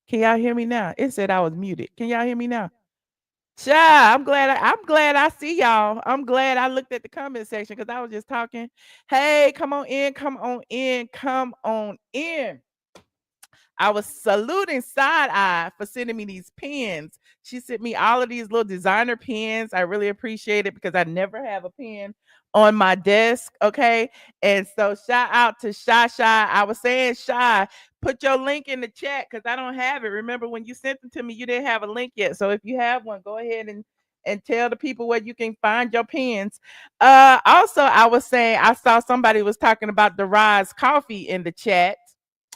Can y'all hear me now? It said I was muted. Can y'all hear me now? Child, I'm glad I see y'all. I'm glad I looked at the comment section because I was just talking. Hey, come on in, come on in, come on in. I was saluting Side Eye for sending me these pens. She sent me all of these little designer pens. I really appreciate it because I never have a pen on my desk. Okay. And so shout out to Shy. I was saying, Shy, put your link in the chat because I don't have it. Remember when you sent them to me, you didn't have a link yet. So if you have one, go ahead and tell the people where you can find your pens. Also, I was saying I saw somebody was talking about the Rise coffee in the chat.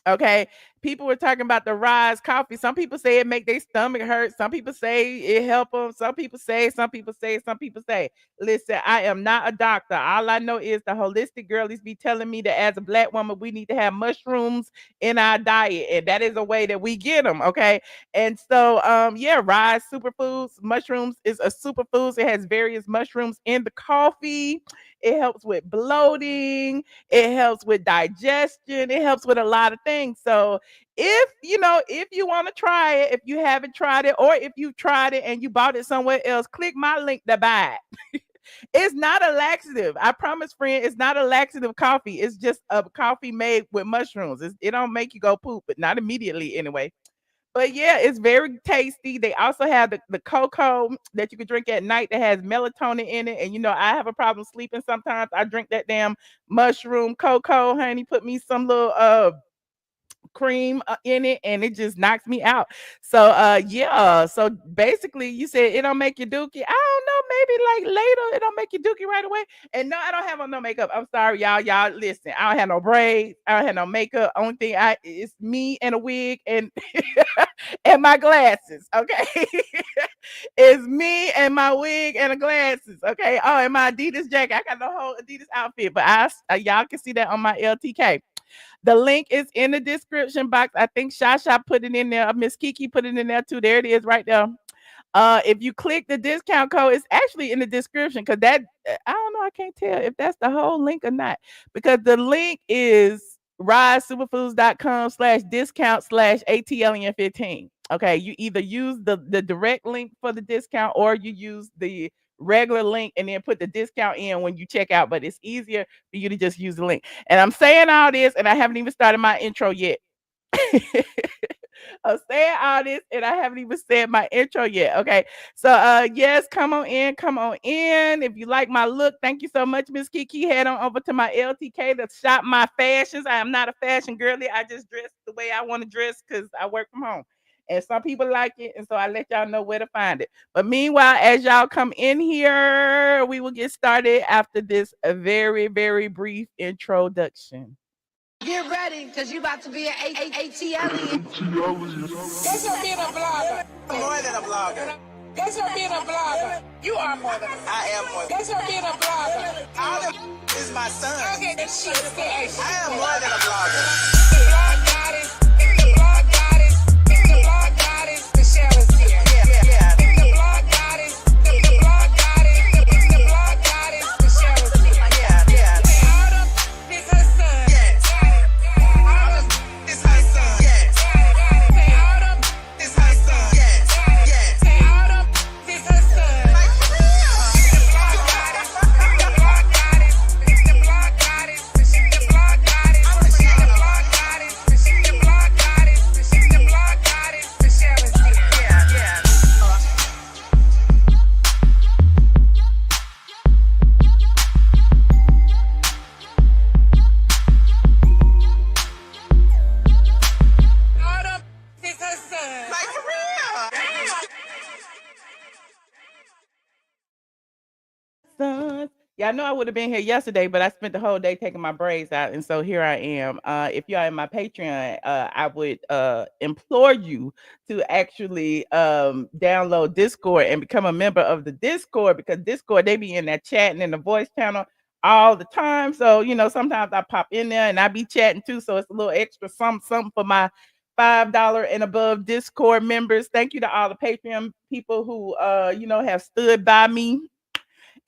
Okay, people were talking about the Rise coffee. Some people say it make their stomach hurt. Some people say it help them. Some people say. Some people say. Some people say. Listen, I am not a doctor. All I know is the holistic girlies be telling me that as a black woman, we need to have mushrooms in our diet, and that is a way that we get them. Okay, and so yeah, Rise superfoods mushrooms is a superfoods. It has various mushrooms in the coffee. It helps with bloating. It helps with digestion. It helps with a lot of things. So if you want to try it, if you haven't tried it, or if you tried it and you bought it somewhere else, click my link to buy it. It's not a laxative. I promise, friend, it's not a laxative coffee. It's just a coffee made with mushrooms. It don't make you go poop, but not immediately anyway. But yeah, it's very tasty. They also have the cocoa that you can drink at night that has melatonin in it. And I have a problem sleeping sometimes. I drink that damn mushroom cocoa, honey. Put me some little cream in it and it just knocks me out. So yeah, so basically you said it don't make you dookie. I don't know, maybe like later it don't make you dookie right away. And no, I don't have on no makeup. I'm sorry, y'all listen, I don't have no braids, I don't have no makeup. Only thing I it's me and a wig and and my glasses, okay. It's me and my wig and the glasses, okay. Oh, and my Adidas jacket. I got the whole Adidas outfit, but y'all can see that on my LTK. The link is in the description box. I think Shasha put it in there. Miss Kiki put it in there too. There it is right there. If you click the discount code, it's actually in the description because that I don't know. I can't tell if that's the whole link or not because the link is risesuperfoods.com/discount/ATLN15. Okay, you either use the direct link for the discount or you use the regular link and then put the discount in when you check out. But it's easier for you to just use the link. And I'm saying all this, and I haven't even started my intro yet. I'm saying all this and I haven't even said my intro yet. Okay. So yes, come on in, come on in. If you like my look, thank you so much, Miss Kiki. Head on over to my LTK to shop my fashions. I am not a fashion girly. I just dress the way I want to dress because I work from home. And some people like it, and so I let y'all know where to find it. But meanwhile, as y'all come in here, we will get started after this very, very brief introduction. Get ready, because you about to be an ATL. That's not being a blogger. More than a blogger. That's not being a blogger. You are more than a blogger. I am more than That's not being a blogger. all the is my son. Okay, that shit is good. I am more than a blogger. The blog goddess, the blog goddess, the blog goddess, Michelle is here. Yeah. The blog goddess, the blog goddess, the blog goddess, Michelle is here. Yeah. All them is her son. Yes. All them It's her son. Yes. say all them It's her son. Yes. say all them is her son. Like for real. The blog goddess, the blog goddess, the blog goddess, the blog goddess, the blog goddess, the blog goddess, the blog goddess, Michelle is here. Yeah. All them is her son. Like for real. Sons. Yeah, I know I would have been here yesterday, but I spent the whole day taking my braids out, and so here I am. If you are in my Patreon, I would implore you to actually download Discord and become a member of the Discord because Discord they be in that chatting in the voice channel all the time. So sometimes I pop in there and I be chatting too. So it's a little extra something for my $5 and above Discord members. Thank you to all the Patreon people who have stood by me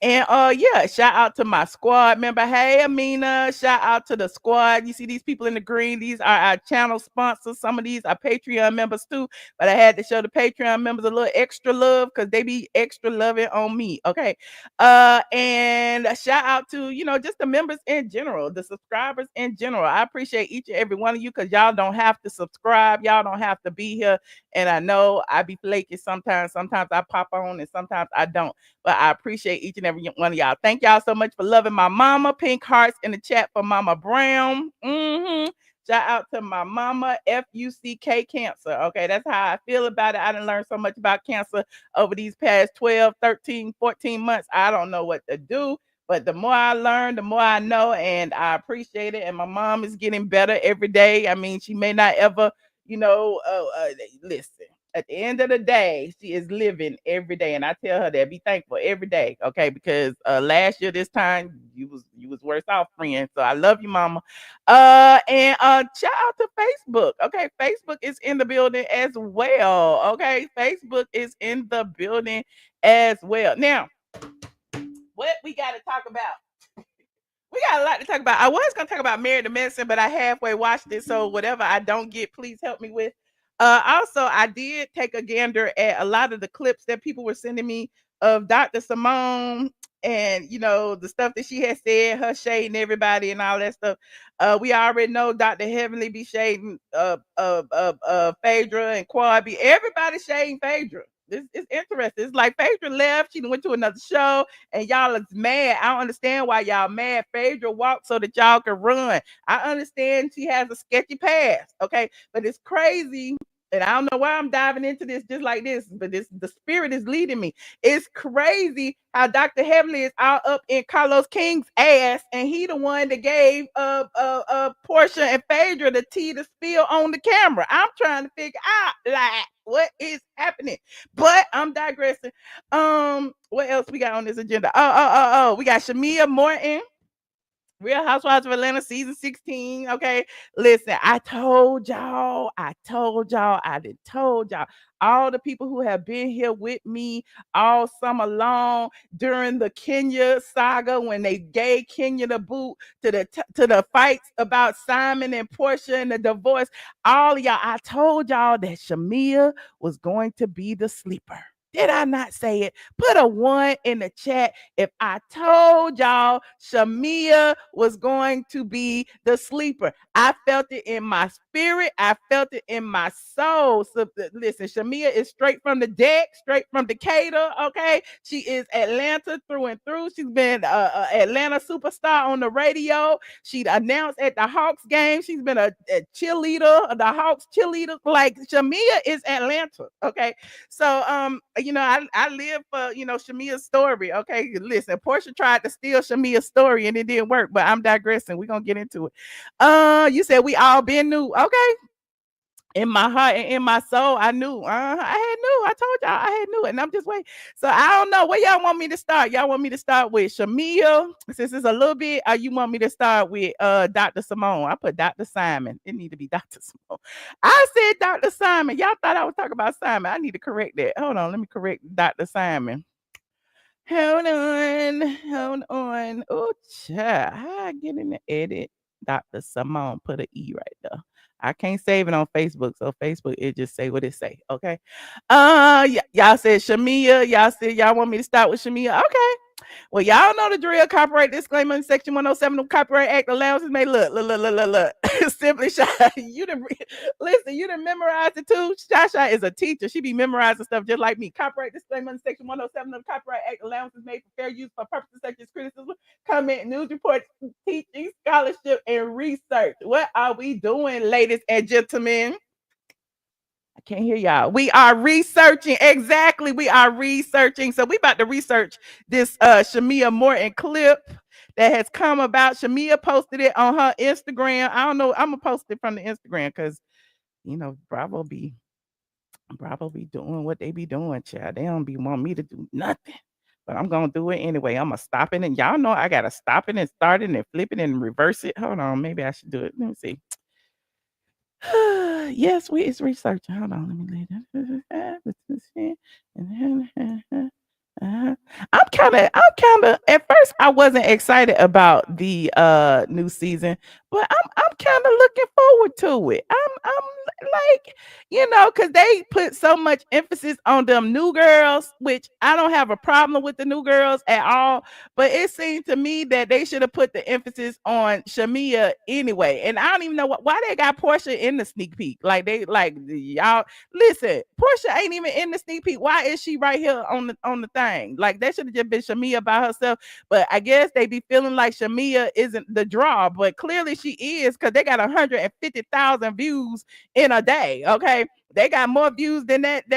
And yeah, shout out to my squad member. Hey Amina, shout out to the squad. You see these people in the green, these are our channel sponsors. Some of these are Patreon members too, but I had to show the Patreon members a little extra love because they be extra loving on me. Okay. And a shout out to, just the members in general, the subscribers in general. I appreciate each and every one of you because y'all don't have to subscribe, y'all don't have to be here. And I know I be flaky sometimes. Sometimes I pop on and sometimes I don't. But I appreciate each and every one of y'all. Thank y'all so much for loving my mama. Pink hearts in the chat for Mama Brown. Shout out to my mama, FUCK cancer. Okay, that's how I feel about it. I done learned so much about cancer over these past 12, 13, 14 months. I don't know what to do. But the more I learn, the more I know, and I appreciate it. And my mom is getting better every day. I mean, she may not ever, listen. At the end of the day, she is living every day, and I tell her that be thankful every day, okay? Because last year this time you was worse off, friend. So I love you, mama. And shout out to Facebook, okay? Facebook is in the building as well, okay? Facebook is in the building as well. Now, what we got to talk about? We got a lot to talk about. I was gonna talk about Married to Medicine, but I halfway watched it, so whatever I don't get, please help me with. Also, I did take a gander at a lot of the clips that people were sending me of Dr. Simone and the stuff that she had said, her shading everybody and all that stuff. We already know Dr. Heavenly be shading Phaedra and Quabi. Everybody shading Phaedra. This is interesting. It's like Phaedra left, she went to another show and y'all is mad. I don't understand why y'all mad. Phaedra walked so that y'all can run. I understand she has a sketchy past, okay? But it's crazy. And I don't know why I'm diving into this just like this, but the spirit is leading me. It's crazy how Dr. Heavenly is all up in Carlos King's ass, and he the one that gave Porsha and Phaedra the tea to spill on the camera. I'm trying to figure out like what is happening, but I'm digressing. What else we got on this agenda? Oh, we got Shamea Morton, Real Housewives of Atlanta season 16. Okay. Listen, I did told y'all. All the people who have been here with me all summer long during the Kenya saga when they gave Kenya the boot to the fights about Simon and Porsha and the divorce. All of y'all, I told y'all that Shamea was going to be the sleeper. Did I not say it? Put a 1 in the chat if I told y'all Shamea was going to be the sleeper. I felt it in my spirit. I felt it in my soul. So listen, Shamea is straight from the deck, straight from Decatur. Okay, she is Atlanta through and through. She's been Atlanta superstar on the radio. She announced at the Hawks game. She's been a cheerleader, the Hawks cheerleader. Like Shamea is Atlanta. Okay, so I live for Shamea's story. Okay, listen, Porsha tried to steal Shamea's story and it didn't work, but I'm digressing. We're gonna get into it. You said we all been new. Okay, in my heart and in my soul, I knew. I told y'all I had knew it, and I'm just waiting. So I don't know where y'all want me to start. Y'all want me to start with Shamea, since it's a little bit, or you want me to start with Dr. Simone? I put Dr. Simon. It need to be Dr. Simone. I said Dr. Simon. Y'all thought I was talking about Simon. I need to correct that. Hold on, let me correct Dr. Simon. Hold on. Oh, child. How I get in the edit? Dr. Simone, put an E right there. I can't save it on Facebook, so Facebook it just say what it say. Okay. Y'all said Shamea. Y'all said y'all want me to start with Shamea. Okay. Well, y'all know the drill. Copyright disclaimer in Section 107 of Copyright Act allowances may look. Simply Shy. Listen, you done memorized it too. Shy is a teacher. She be memorizing stuff just like me. Copyright disclaimer in Section 107 of Copyright Act allowances made for fair use for purposes such as criticism, comment, news reports, teaching, scholarship, and research. What are we doing, ladies and gentlemen? I can't hear y'all. We are researching. Exactly. We are researching. So we about to research this Shamea Morton clip that has come about. Shamea posted it on her Instagram. I don't know. I'm gonna post it from the Instagram because Bravo be doing what they be doing, child. They don't be want me to do nothing. But I'm gonna do it anyway. I'm gonna stop it. And y'all know I gotta stop it and start it and flip it and reverse it. Hold on, maybe I should do it. Let me see. Yes, it's researching. Hold on, let me lay that. I'm kind of at first I wasn't excited about the new season, but I'm kind of looking forward to it. I'm like, cuz they put so much emphasis on them new girls, which I don't have a problem with the new girls at all, but it seemed to me that they should have put the emphasis on Shamea anyway. And I don't even know why they got Porsha in the sneak peek. Like they like y'all listen, Porsha ain't even in the sneak peek. Why is she right here on the thing? Like that should have just been Shamea by herself. But I guess they be feeling like Shamea isn't the draw, but clearly she is because they got 150,000 views in a day. Okay. They got more views than that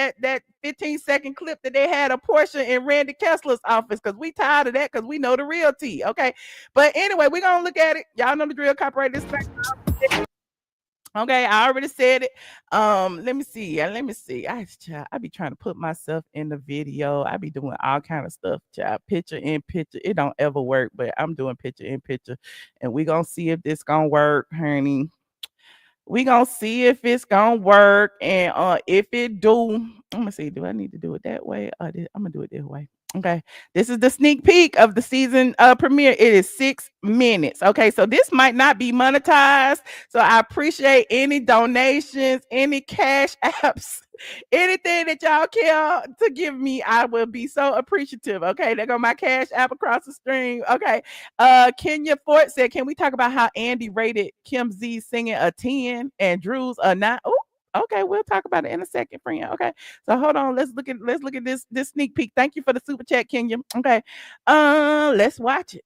15-second clip that they had of Porsha in Randy Kessler's office because we tired of that because we know the real tea. Okay. But anyway, we're gonna look at it. Y'all know the drill, copyright this thing. Okay, I already said it. Let me see. Let me see. I be trying to put myself in the video. I be doing all kind of stuff, child. Picture in picture. It don't ever work, but I'm doing picture in picture, and we gonna see if this gonna work, honey. We gonna see if it's gonna work, and if it do, I'm gonna see. Do I need to do it that way? I'm gonna do it this way. Okay, this is the sneak peek of the season premiere. It is 6 minutes. Okay, so this might not be monetized. So I appreciate any donations, any cash apps, anything that y'all care to give me. I will be so appreciative. Okay, there go my cash app across the stream. Okay, Kenya Fort said, "Can we talk about how Andy rated Kim Z singing a 10 and Drew's a 9?" Oh, okay, we'll talk about it in a second, friend. Okay, so hold on. Let's look at this sneak peek. Thank you for the super chat, Kenya. Okay, let's watch it.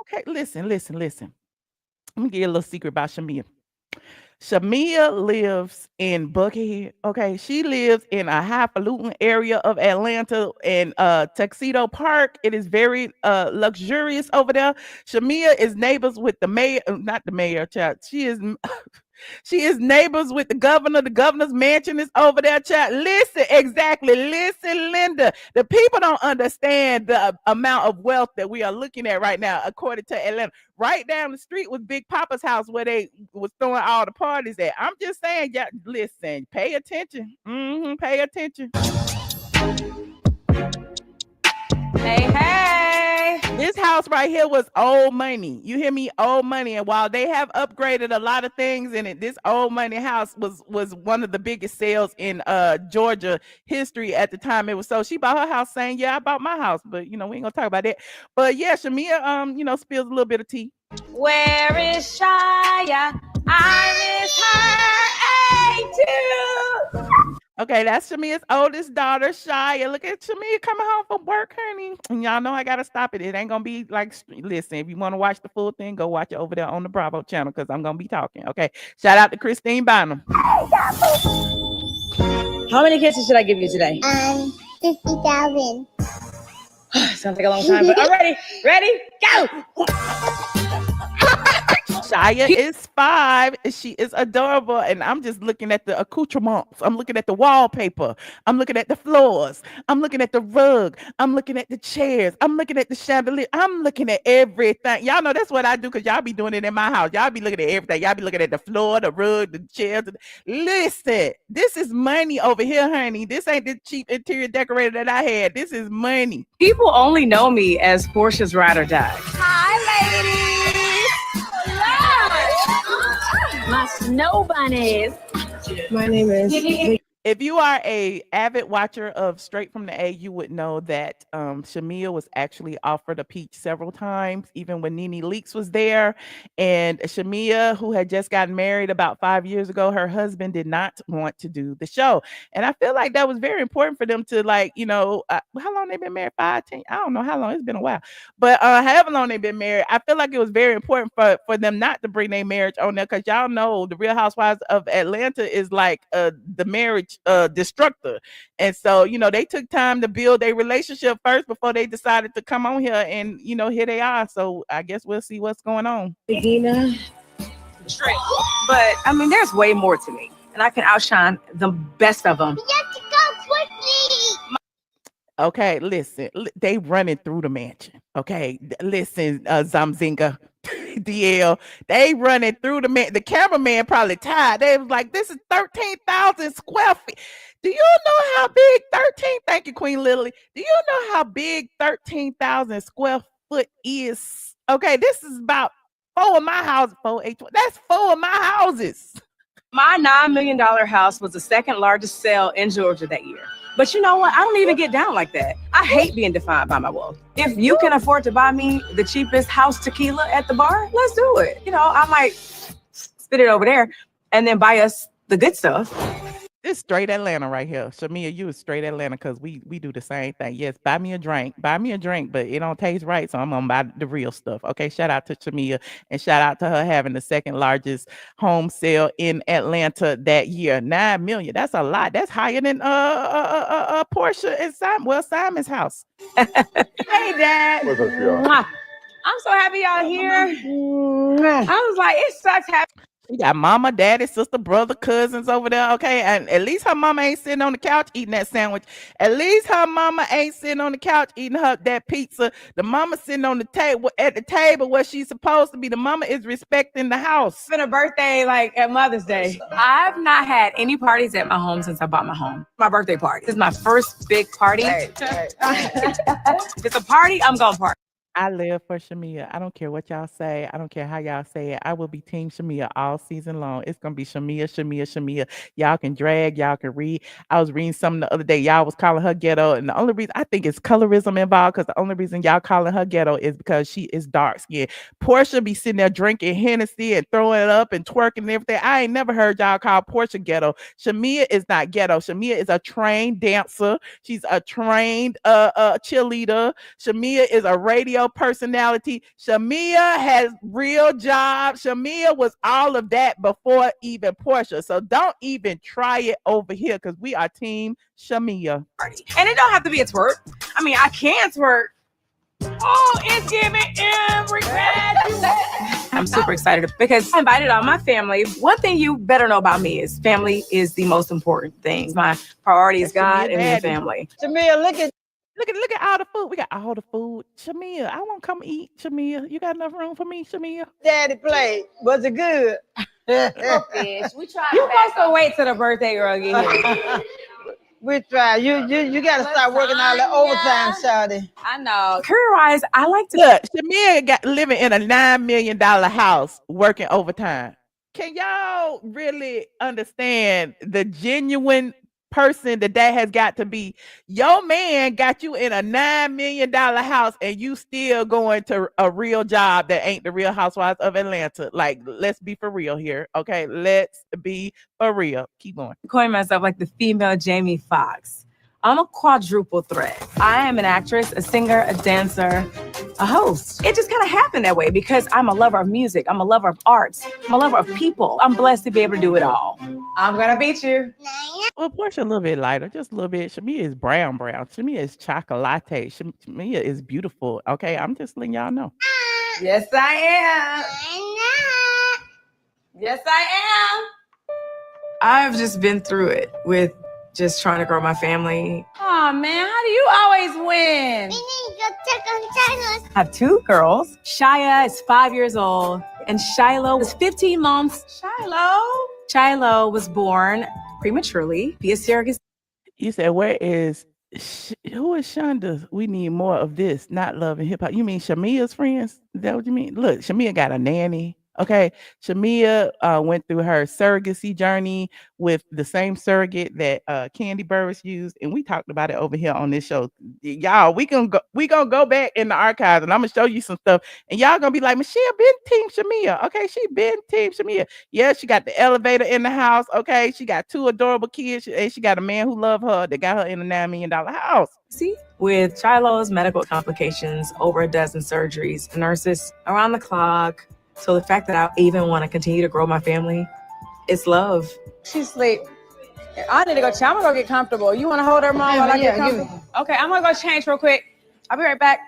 Okay, listen. Let me give you a little secret about Shamea. Shamea lives in Buckhead. Okay, she lives in a highfalutin area of Atlanta in Tuxedo Park. It is very luxurious over there. Shamea is neighbors with the mayor, not the mayor, child. She is she is neighbors with the governor. The governor's mansion is over there, child. Listen, exactly. Listen, Linda. The people don't understand the amount of wealth that we are looking at right now, according to Atlanta. Right down the street was Big Papa's house where they was throwing all the parties at. I'm just saying, yeah, listen, pay attention. Pay attention. Hey. This house right here was old money. You hear me? Old money. And while they have upgraded a lot of things in it, this old money house was one of the biggest sales in Georgia history at the time. It was so she bought her house saying, "Yeah, I bought my house." But we ain't gonna talk about that. But yeah, Shamea spills a little bit of tea. Where is Shia? I miss her. Hey, too. Okay, that's Shamea's oldest daughter, Shia. Look at Shamea coming home from work, honey. And y'all know I gotta stop it. It ain't gonna be like, listen, if you want to watch the full thing, go watch it over there on the Bravo channel because I'm gonna be talking. Okay. Shout out to Christine Bynum. How many kisses should I give you today? 50,000. Sounds like a long time, but I'm ready. Ready? Go! Shia is 5. She is adorable. And I'm just looking at the accoutrements. I'm looking at the wallpaper. I'm looking at the floors. I'm looking at the rug. I'm looking at the chairs. I'm looking at the chandelier. I'm looking at everything. Y'all know that's what I do because y'all be doing it in my house. Y'all be looking at everything. Y'all be looking at the floor, the rug, the chairs. Listen, this is money over here, honey. This ain't the cheap interior decorator that I had. This is money. People only know me as Portia's ride or die. Hi, ladies. My snow bunnies. My name is... If you are a avid watcher of Straight from the A, you would know that Shamea was actually offered a peach several times, even when Nene Leakes was there. And Shamea, who had just gotten married about 5 years ago, her husband did not want to do the show. And I feel like that was very important for them to how long they've been married? 5, 10? I don't know how long. It's been a while. But however long they've been married, I feel like it was very important for them not to bring their marriage on there because y'all know the Real Housewives of Atlanta is like the marriage destructor. And so they took time to build a relationship first before they decided to come on here, and here they are. So I guess we'll see what's going on. Shadina. Straight. But I mean, there's way more to me, and I can outshine the best of them. You have to go quickly. Okay, listen, they running through the mansion. Okay, listen, Zamzinga. DL. They running through the cameraman probably tired. They was like, this is 13,000 square feet. Do you know how big 13? Thank you, Queen Lily. Do you know how big 13,000 square foot is? Okay, this is about 4 of my houses. 4 That's 4 of my houses. My $9 million house was the second largest sale in Georgia that year. But you know what? I don't even get down like that. I hate being defined by my wealth. If you can afford to buy me the cheapest house tequila at the bar, let's do it. You know, I might spit it over there and then buy us the good stuff. It's straight Atlanta right here. Shamea, you is straight Atlanta because we do the same thing. Yes, buy me a drink, but it don't taste right, so I'm gonna buy the real stuff. Okay, shout out to Shamea and shout out to her having the second largest home sale in Atlanta that year. 9 million. That's a lot. That's higher than Porsha and Simon's house. Hey, Dad. What's up, y'all? Mwah. I'm so happy y'all here. I was like, it sucks having. You got mama, daddy, sister, brother, cousins over there, okay? And at least her mama ain't sitting on the couch eating that sandwich. At least her mama ain't sitting on the couch eating that pizza. The mama sitting on the table at the table where she's supposed to be. The mama is respecting the house. It's been a birthday like at Mother's Day. I've not had any parties at my home since I bought my home. My birthday party. This is my first big party. If it's a party, I'm gonna party. I live for Shamea. I don't care what y'all say. I don't care how y'all say it. I will be Team Shamea all season long. It's gonna be Shamea. Y'all can drag, y'all can read. I was reading something the other day. Y'all was calling her ghetto, and the only reason I think it's colorism involved, because the only reason y'all calling her ghetto is because she is dark skinned. Porsha be sitting there drinking Hennessy and throwing it up and twerking and everything. I ain't never heard y'all call Porsha ghetto. Shamea is not ghetto. Shamea is a trained dancer. She's a trained cheerleader. Shamea is a radio personality. Shamea has real job. Shamea was all of that before even Porsha. So don't even try it over here because we are Team Shamea. And it don't have to be a twerk. I mean, I can twerk. Oh, it's giving every I'm super excited because I invited all my family. One thing you better know about me is family is the most important thing. My priority is God and the family. Shamea, look at all the food. We got all the food. Shamea, I want to come eat. Shamea, you got enough room for me, Shamea? Daddy plate. Was it good? Fish. We tried. You supposed to wait till the birthday girl get here. We try. You got to start working all the overtime, Shawty. I know. Career-wise, I like to. Look, Shamea got living in a $9 million house working overtime. Can y'all really understand the genuine person that has got to be? Your man got you in a $9 million house and you still going to a real job that ain't the Real Housewives of Atlanta. Like, let's be for real here. Okay, let's be for real. Keep going. Calling myself like the female Jamie Foxx. I'm a quadruple threat. I am an actress, a singer, a dancer, a host. It just kind of happened that way because I'm a lover of music. I'm a lover of arts. I'm a lover of people. I'm blessed to be able to do it all. I'm gonna beat you. Well, Porsha a little bit lighter, just a little bit. Shamea is brown. Shamea is chocolate. Shamea is beautiful. Okay, I'm just letting y'all know. Yes, I am. Yes, I am. I've just been through it with just trying to grow my family. Oh man, how do you always win? We need to go check on China. I have 2 girls. Shia is 5 years old, and Shiloh is 15 months. Shiloh was born prematurely via surrogate. You said, who is Shonda? We need more of this, not love and hip hop. You mean Shamea's friends? Is that what you mean? Look, Shamea got a nanny. Okay, Shamea went through her surrogacy journey with the same surrogate that Candy Burris used, and we talked about it over here on this show. Y'all, we gonna go back in the archives, and I'm gonna show you some stuff, and y'all gonna be like, Michelle been Team Shamea. Okay, she been Team Shamea. Yeah, she got the elevator in the house. Okay, she got 2 adorable kids, and she got a man who love her that got her in a $9 million house. See, with Shiloh's medical complications, over a dozen surgeries, nurses around the clock. So the fact that I even want to continue to grow my family, it's love. She's asleep. I need to go. I'm gonna go get comfortable. You want to hold her, Mom, while I get comfortable? Okay, I'm gonna go change real quick. I'll be right back.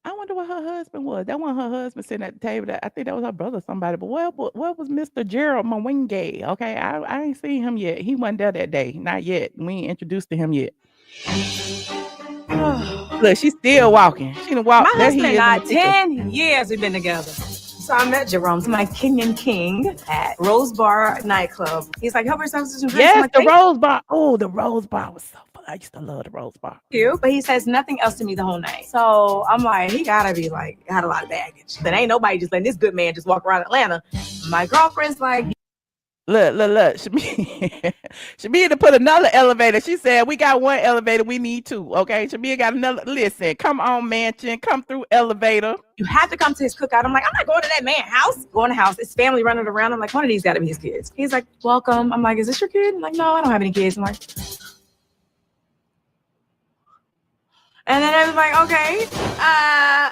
I wonder what her husband was. That wasn't her husband sitting at the table. I think that was her brother or somebody. But what was Mr. Gerald Morton-Mwangi? Okay, I ain't seen him yet. He wasn't there that day. Not yet. We ain't introduced to him yet. Look, she's still walking. She done walked. My husband and I, 10 years we've been together. So I met Gerald, my Kenyan king, at Rose Bar nightclub. He's like, help yourself to some drinks. Yes, Like, the Rose Bar. Oh, the Rose Bar was so fun. I used to love the Rose Bar. You, but he says nothing else to me the whole night. So I'm like, he gotta be like, had a lot of baggage. But ain't nobody just letting this good man just walk around Atlanta. My girlfriend's like, Look. Shamea to put another elevator. She said, we got one elevator, we need two. Okay. Shamea got another. Listen, come on, mansion. Come through elevator. you have to come to his cookout. I'm like, I'm not going to that man's house. Going to the house, his family running around. I'm like, one of these gotta be his kids. He's like, welcome. I'm like, is this your kid? I'm like, no, I don't have any kids. I'm like, and then I was like, okay.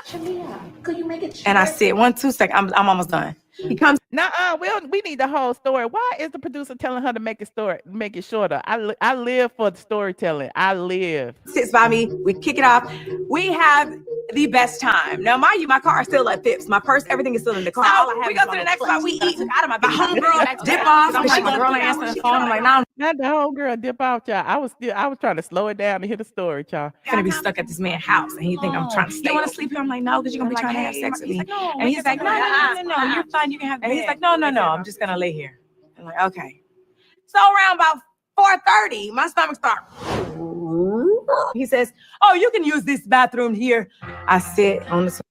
Shamea, could you make it And I said, 2 seconds. I'm almost done. He comes, Nuh-uh, we need the whole story. Why is the producer telling her to make it shorter? I live for the storytelling. I live. sits by me. We kick it off. We have the best time. Now, mind you, my car is still at Phipps. My purse, everything is still in the car. So we go to the next spot. We eat. Out of my homegirl dip off. I'm like, my girl ain't answering the phone. I'm like, nah, I'm Not the whole girl dip out, y'all. I was trying to slow it down to hear the story, y'all. gonna be stuck at this man's house, and he think I'm trying to stay. You want to sleep here? I'm like, no, because you're gonna be trying to have sex with me. And he's like, no, you're fine. You can have. And he's like, no, I'm just gonna lay here. I'm like, okay. So around about 4:30, my stomach starts. He says, oh, you can use this bathroom here. I sit on the.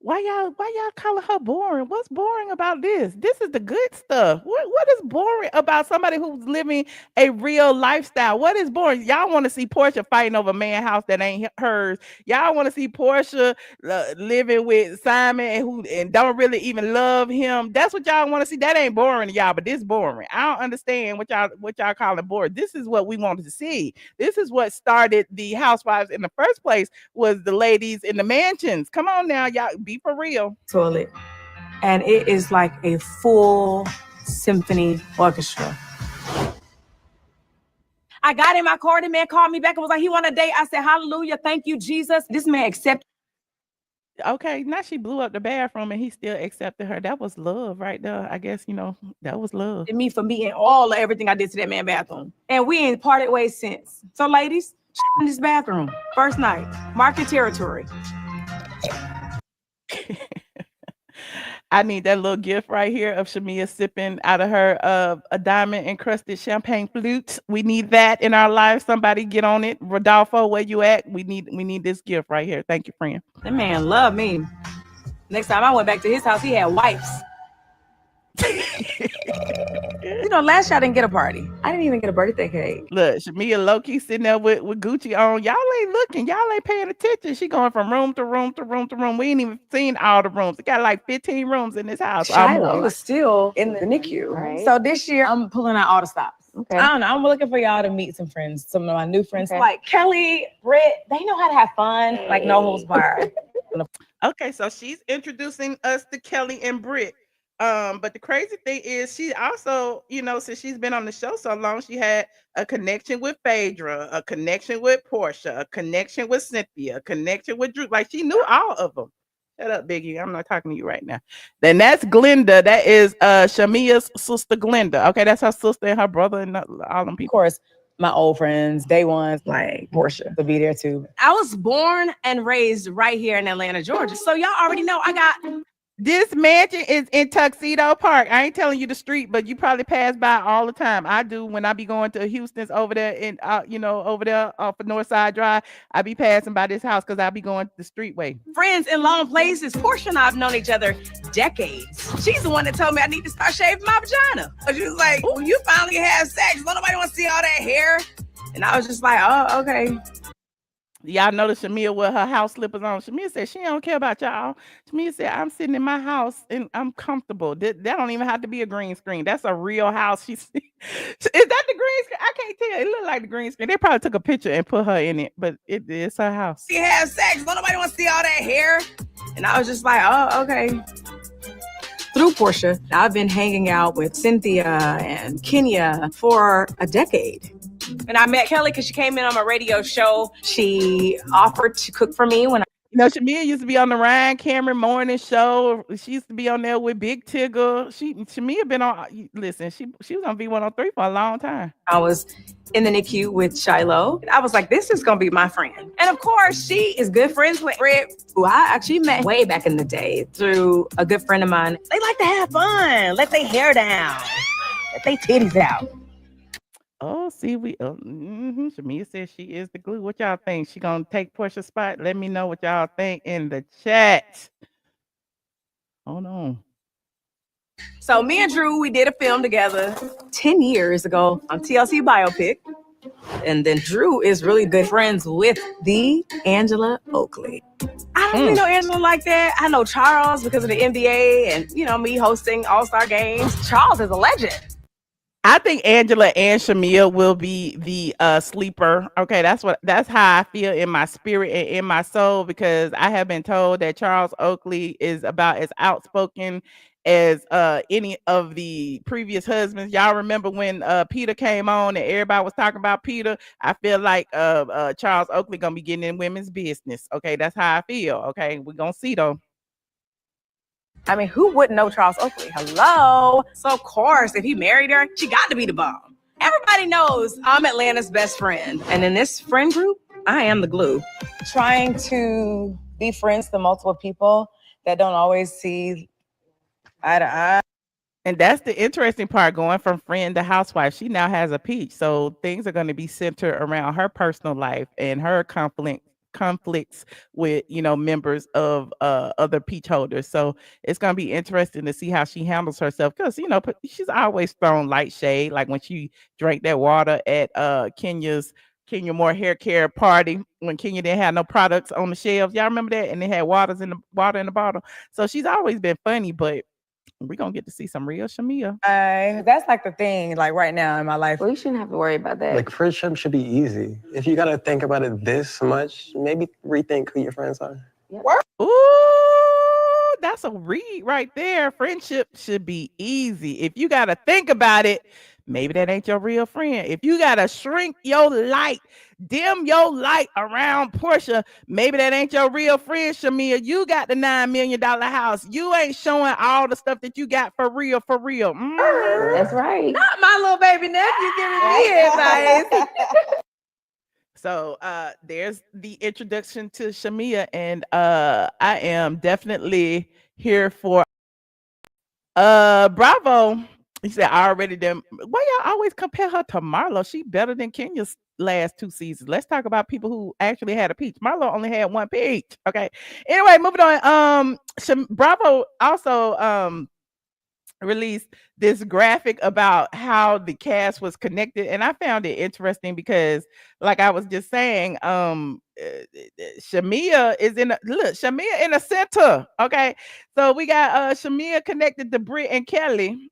Why y'all calling her boring? What's boring about this? This is the good stuff. What is boring about somebody who's living a real lifestyle? What is boring? Y'all want to see Porsha fighting over a man house that ain't hers. Y'all want to see Porsha living with Simon and don't really even love him. That's what y'all want to see. That ain't boring to y'all, but this boring. I don't understand what y'all calling boring. This is what we wanted to see. This is what started the Housewives in the first place, was the ladies in the mansions. Come on now, y'all. Be for real. Toilet, and it is like a full symphony orchestra. I got in my car. The man called me back and was like, he want a date. I said, hallelujah, thank you, Jesus. This man accepted. Okay, now she blew up the bathroom and he still accepted her. That was love right there. I guess, that was love. Me for me and all of everything I did to that man's bathroom. And we ain't parted ways since. So ladies, in this bathroom, first night, mark your territory. I need that little gift right here of Shamea sipping out of her a diamond encrusted champagne flute. We need that in our lives. Somebody get on it. Rodolfo, where you at? We need this gift right here. Thank you, friend. That man loved me. Next time I went back to his house, he had wipes. Last year I didn't get a party. I didn't even get a birthday cake. Look, Shamea low-key sitting there with Gucci on. Y'all ain't looking. Y'all ain't paying attention. She going from room to room to room to room. We ain't even seen all the rooms. It got like 15 rooms in this house. Shiloh was still in the NICU. Right. So this year I'm pulling out all the stops. Okay. I don't know. I'm looking for y'all to meet some friends, some of my new friends. Okay. Like Kelly, Britt, they know how to have fun, like no holds barred. Okay, so she's introducing us to Kelly and Britt. But the crazy thing is she also, since she's been on the show so long, she had a connection with Phaedra, a connection with Porsha, a connection with Cynthia, a connection with Drew. Like, she knew all of them. Shut up, Biggie. I'm not talking to you right now. Then that's Glenda. That is Shamea's sister, Glenda. Okay, that's her sister and her brother and all them people. Of course, my old friends, day ones, like Porsha, will be there too. I was born and raised right here in Atlanta, Georgia. So y'all already know I got... This mansion is in Tuxedo Park. I ain't telling you the street, but you probably pass by all the time. I do when I be going to Houston's over there in, over there off of Northside Drive. I be passing by this house because I be going the street way. Friends in long places. Porsha and I have known each other decades. She's the one that told me I need to start shaving my vagina. She was like, when you finally have sex, nobody want to see all that hair. And I was just like, oh, okay. Y'all notice Shamea with her house slippers on. Shamea said she don't care about y'all. Shamea said, I'm sitting in my house and I'm comfortable. That don't even have to be a green screen. That's a real house. Is that the green screen? I can't tell. It looked like the green screen. They probably took a picture and put her in it, but it's her house. She has sex. Nobody want to see all that hair. And I was just like, oh, okay. Through Porsha, I've been hanging out with Cynthia and Kenya for a decade. And I met Kelly because she came in on my radio show. She offered to cook for me when Shamea used to be on the Ryan Cameron morning show. She used to be on there with Big Tigger. Shamea been on. Listen, she was on V103 for a long time. I was in the NICU with Shiloh. I was like, this is gonna be my friend. And of course, she is good friends with Red, who I actually met way back in the day through a good friend of mine. They like to have fun. Let their hair down. Let their titties out. Oh, see, Shamea says she is the glue. What y'all think? She gonna take Porsha's spot? Let me know what y'all think in the chat. Hold on. So me and Drew, we did a film together 10 years ago on TLC Biopic. And then Drew is really good friends with the Angela Oakley. I don't really know Angela like that. I know Charles because of the NBA and, me hosting All-Star games. Charles is a legend. I think Angela and Shamea will be the sleeper. Okay, that's how I feel in my spirit and in my soul, because I have been told that Charles Oakley is about as outspoken as any of the previous husbands. Y'all remember when Peter came on and everybody was talking about Peter? I feel like Charles Oakley gonna be getting in women's business. Okay, that's how I feel. Okay, we're gonna see though. I mean, who wouldn't know Charles Oakley? Hello. So of course, if he married her, she got to be the bomb. Everybody knows I'm Atlanta's best friend. And in this friend group, I am the glue. Trying to be friends to multiple people that don't always see eye to eye. And that's the interesting part, going from friend to housewife. She now has a peach. So things are going to be centered around her personal life and her conflicts with members of other peach holders. So it's going to be interesting to see how she handles herself, because she's always thrown light shade, like when she drank that water at Kenya Moore hair care party, when Kenya didn't have no products on the shelves. Y'all remember that? And they had water in the bottle. So she's always been funny, but we're gonna get to see some real Shamea. That's like the thing, like right now in my life. Well, you shouldn't have to worry about that. Like, friendship should be easy. If you gotta think about it this much, maybe rethink who your friends are. Yep. Ooh, that's a read right there. Friendship should be easy. If you gotta think about it, maybe that ain't your real friend. If you gotta shrink your light, dim your light around Porsha, maybe that ain't your real friend, Shamea. You got the $9 million house. You ain't showing all the stuff that you got for real. That's right. Not my little baby nephew giving me advice. So there's the introduction to Shamea, and I am definitely here for Bravo. He said, I already done. Why y'all always compare her to Marlo? She better than Kenya's last 2 seasons. Let's talk about people who actually had a peach. Marlo only had 1 peach. Okay. Anyway, moving on. Bravo also released this graphic about how the cast was connected, and I found it interesting because, like I was just saying, Shamea is Shamea in the center. Okay, so we got Shamea connected to Britt and Kelly,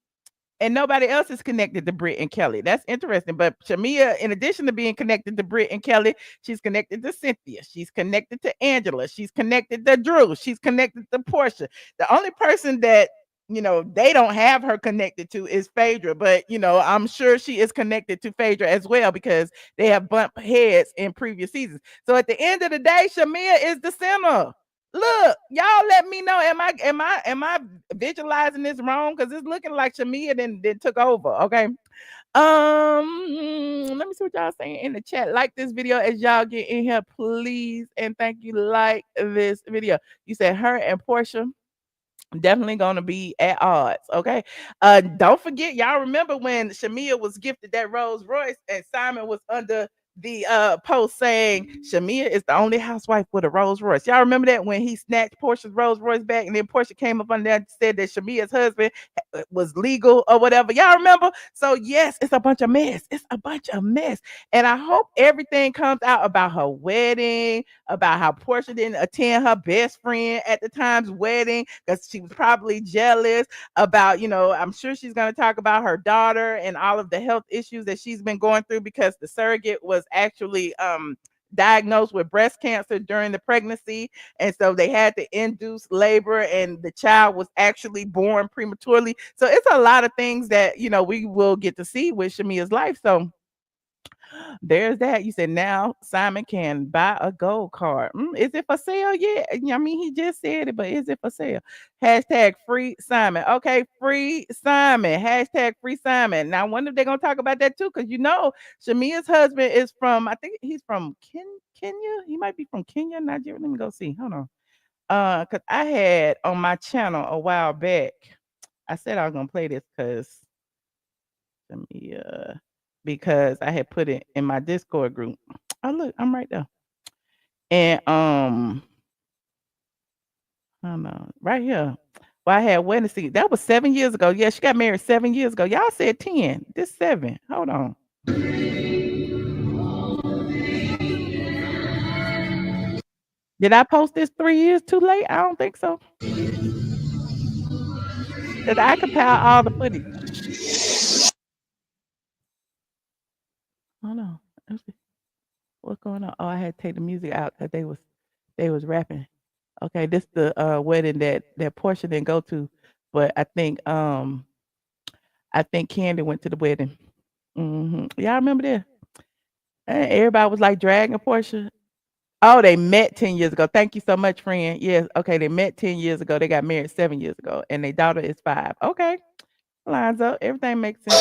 and nobody else is connected to Britt and Kelly. That's interesting. But Shamea, in addition to being connected to Britt and Kelly, she's connected to Cynthia. She's connected to Angela. She's connected to Drew. She's connected to Porsha. The only person that they don't have her connected to is Phaedra, but I'm sure she is connected to Phaedra as well, because they have bumped heads in previous seasons. So at the end of the day, Shamea is the center. Look, y'all let me know. Am I visualizing this wrong? Because it's looking like Shamea then took over. Okay. Let me see what y'all saying in the chat. Like this video as y'all get in here, please, and thank you. Like this video. You said her and Porsha definitely gonna be at odds. Okay. Don't forget, y'all remember when Shamea was gifted that Rolls Royce and Simon was under the post saying Shamea is the only housewife with a Rolls Royce. Y'all remember that, when he snatched Porsha's Rolls Royce back, and then Porsha came up under that and said that Shamea's husband was legal or whatever. Y'all remember? So yes, it's a bunch of mess. It's a bunch of mess. And I hope everything comes out about her wedding, about how Porsha didn't attend her best friend at the time's wedding because she was probably jealous, about, I'm sure she's going to talk about her daughter and all of the health issues that she's been going through, because the surrogate was actually diagnosed with breast cancer during the pregnancy, and so they had to induce labor, and the child was actually born prematurely. So it's a lot of things that we will get to see with Shamea's life. So There's that. You said now Simon can buy a gold card. Is it for sale yet? I mean, he just said it, but is it for sale? Hashtag free Simon. Okay, free Simon. Hashtag free Simon. Now, I wonder if they're gonna talk about that too, because Shamea's husband is from, I think he's from Kenya. He might be from Kenya, Nigeria. Let me go see. Hold on. Because I had on my channel a while back. I said I was gonna play this because I had put it in my Discord group. Oh look, I'm right there. And hold on, right here. Well, I had wedding seat. That was 7 years ago. Yeah, she got married 7 years ago. Y'all said 10. This 7. Hold on. Did I post this 3 years too late? I don't think so. Cause I compiled all the footage. Hold on. Let's see. What's going on? Oh, I had to take the music out because they was rapping. Okay, this the wedding that Porsha didn't go to, but I think Candy went to the wedding. Y'all remember that? And everybody was like dragging Porsha. Oh, they met 10 years ago. Thank you so much, friend. Yes, okay, they met 10 years ago. They got married 7 years ago, and their daughter is 5. Okay, lines up. Everything makes sense.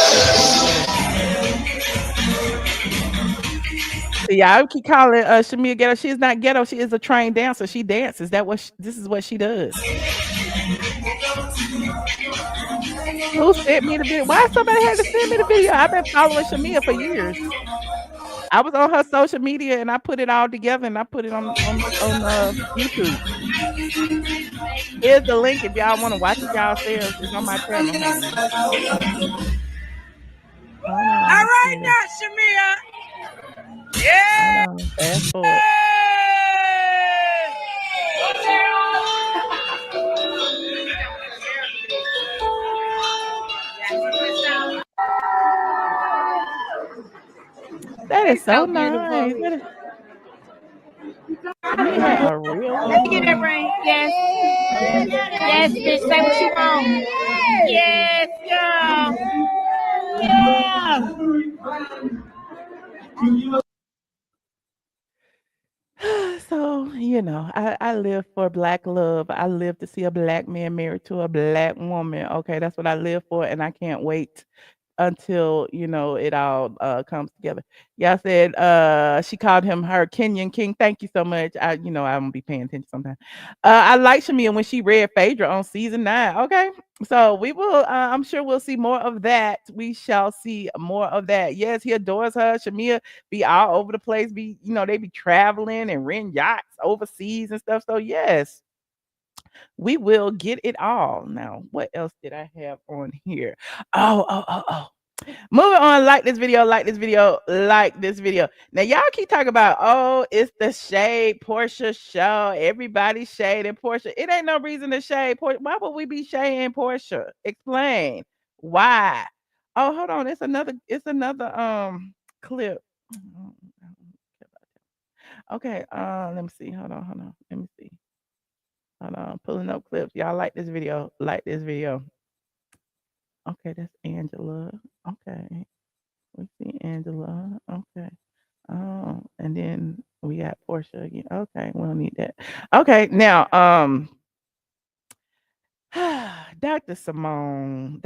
See, y'all keep calling Shamea ghetto. She is not ghetto. She is a trained dancer. She dances. This is what she does. Who sent me the video? Why somebody had to send me the video? I've been following Shamea for years. I was on her social media and I put it all together and I put it on YouTube. Here's the link if y'all want to watch it yourselves. It's on my channel. Hold on. All right now, Shamea. Yeah. Hold on. Fast forward. That is so nice. Shamea had a real Let me get that ring. Yes. Yes, bitch. Say what you want. Yes, girl. Yeah. So, I live for black love. I live to see a black man married to a black woman. Okay, that's what I live for, and I can't wait until it all comes together. Y'all said she called him her Kenyan king. Thank you so much. I don't be paying attention sometimes. I like Shamea when she read Phaedra on season 9. Okay, so we will. I'm sure we'll see more of that. We shall see more of that. Yes, he adores her. Shamea be all over the place. They be traveling and renting yachts overseas and stuff. So yes, we will get it all. Now, what else did I have on here? Oh. Moving on, like this video, like this video, like this video. Now, y'all keep talking about, oh, it's the shade Porsha show. Everybody shading Porsha. It ain't no reason to shade Porsha. Why would we be shading Porsha? Explain why. Oh, hold on. It's another clip. Okay, let me see. Hold on. Let me see. Hold on. Pulling up clips. Y'all like this video. Like this video. Okay, that's Angela. Okay. We see Angela. Okay. Oh, and then we got Porsha again. Okay, we don't need that. Okay, now Dr. Simone.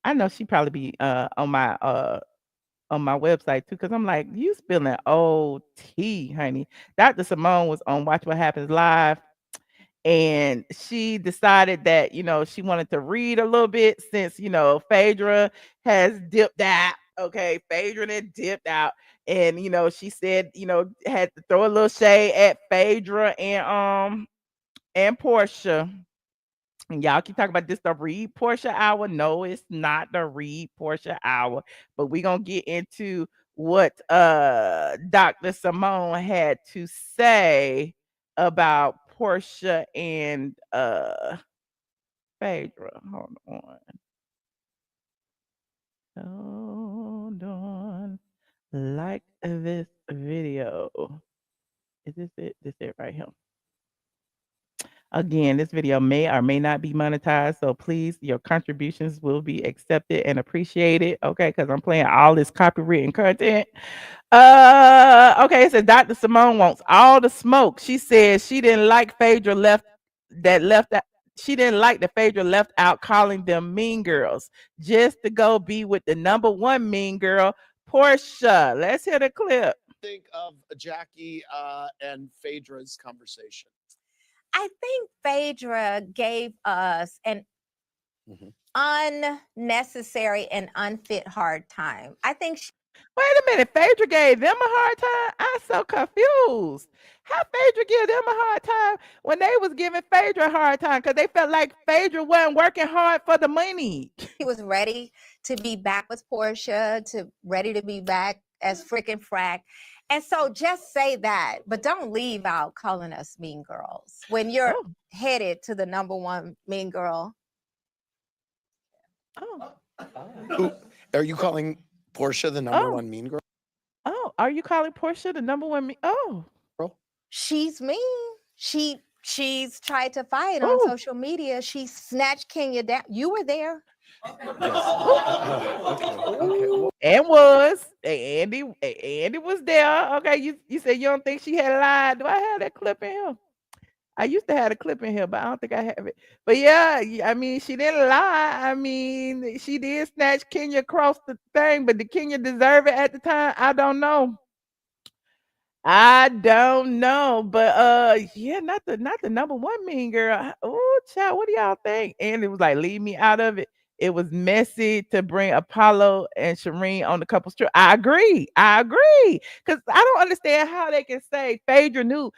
I know she probably be on my website too, because I'm like, you spilling old tea, honey. Dr. Simone was on Watch What Happens Live, and she decided that she wanted to read a little bit since Phaedra has dipped out. Okay, Phaedra had dipped out, and she said had to throw a little shade at Phaedra and Porsha. And y'all keep talking about this the Read Porsha hour. No, it's not the Read Porsha hour. But we're gonna get into what Dr. Simone had to say about Porsha and Phaedra. Hold on. Like this video. Is this it? This it right here. Again, this video may or may not be monetized, so please, your contributions will be accepted and appreciated. Okay, because I'm playing all this copywritten content. Okay, it says Dr. Simone wants all the smoke. She says she didn't like Phaedra left out. She didn't like that Phaedra left out calling them mean girls just to go be with the number one mean girl, Porsha. Let's hear the clip. Think of Jackie and Phaedra's conversation. I think Phaedra gave us an unnecessary and unfit hard time. I think Wait a minute, Phaedra gave them a hard time? I'm so confused. How Phaedra give them a hard time when they was giving Phaedra a hard time because they felt like Phaedra wasn't working hard for the money. He was ready to be back with Porsha, ready to be back as frickin' frack. And so just say that, but don't leave out calling us mean girls when you're headed to the number one mean girl. Are you calling Porsha the number one mean girl? Oh, are you calling Porsha the number one mean? Oh, she's mean. She's tried to fight on social media. She snatched Kenya down. You were there. And was Andy was there. Okay, you said you don't think she had lied. Do I have that clip in here? I used to have a clip in here, but I don't think I have it. But yeah, I mean, she didn't lie. I mean, she did snatch Kenya across the thing, but did Kenya deserve it at the time? I don't know. But yeah, not the number one mean girl. Oh, child, what do y'all think? And it was like, leave me out of it. It was messy to bring Apollo and Shireen on the couple's trip. I agree. Because I don't understand how they can say Phaedra knew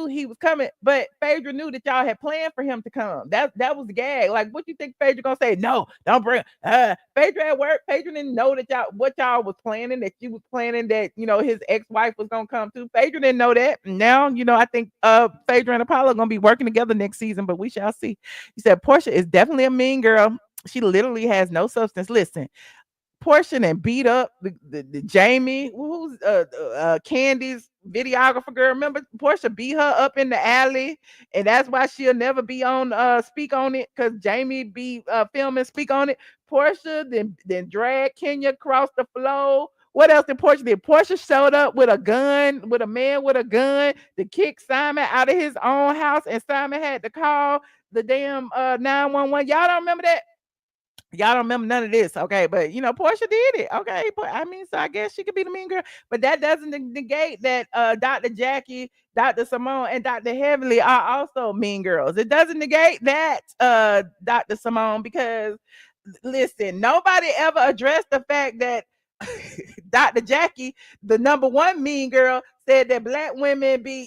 he was coming, but Phaedra knew that y'all had planned for him to come. That was the gag. Like, what you think Phaedra gonna say? No, don't bring Phaedra at work. Phaedra didn't know that y'all was planning, that she was planning that, his ex-wife was gonna come too. Phaedra didn't know that. Now, I think Phaedra and Apollo are gonna be working together next season, but we shall see. He said Porsha is definitely a mean girl. She literally has no substance. Listen, Porsha and beat up the Jamie, who's Candy's videographer girl. Remember, Porsha beat her up in the alley, and that's why she'll never be on Speak on It, because Jamie be filming Speak on It. Porsha then drag Kenya across the floor. What else did Porsha did? Porsha showed up with a man with a gun to kick Simon out of his own house, and Simon had to call the damn 911. Y'all don't remember that? Y'all don't remember none of this, okay? But Porsha did it, okay? But I mean, so I guess she could be the mean girl, but that doesn't negate that Dr. Jackie, Dr. Simone, and Dr. Heavenly are also mean girls. It doesn't negate that, Dr. Simone, because listen, nobody ever addressed the fact that Dr. Jackie, the number one mean girl, said that Black women be,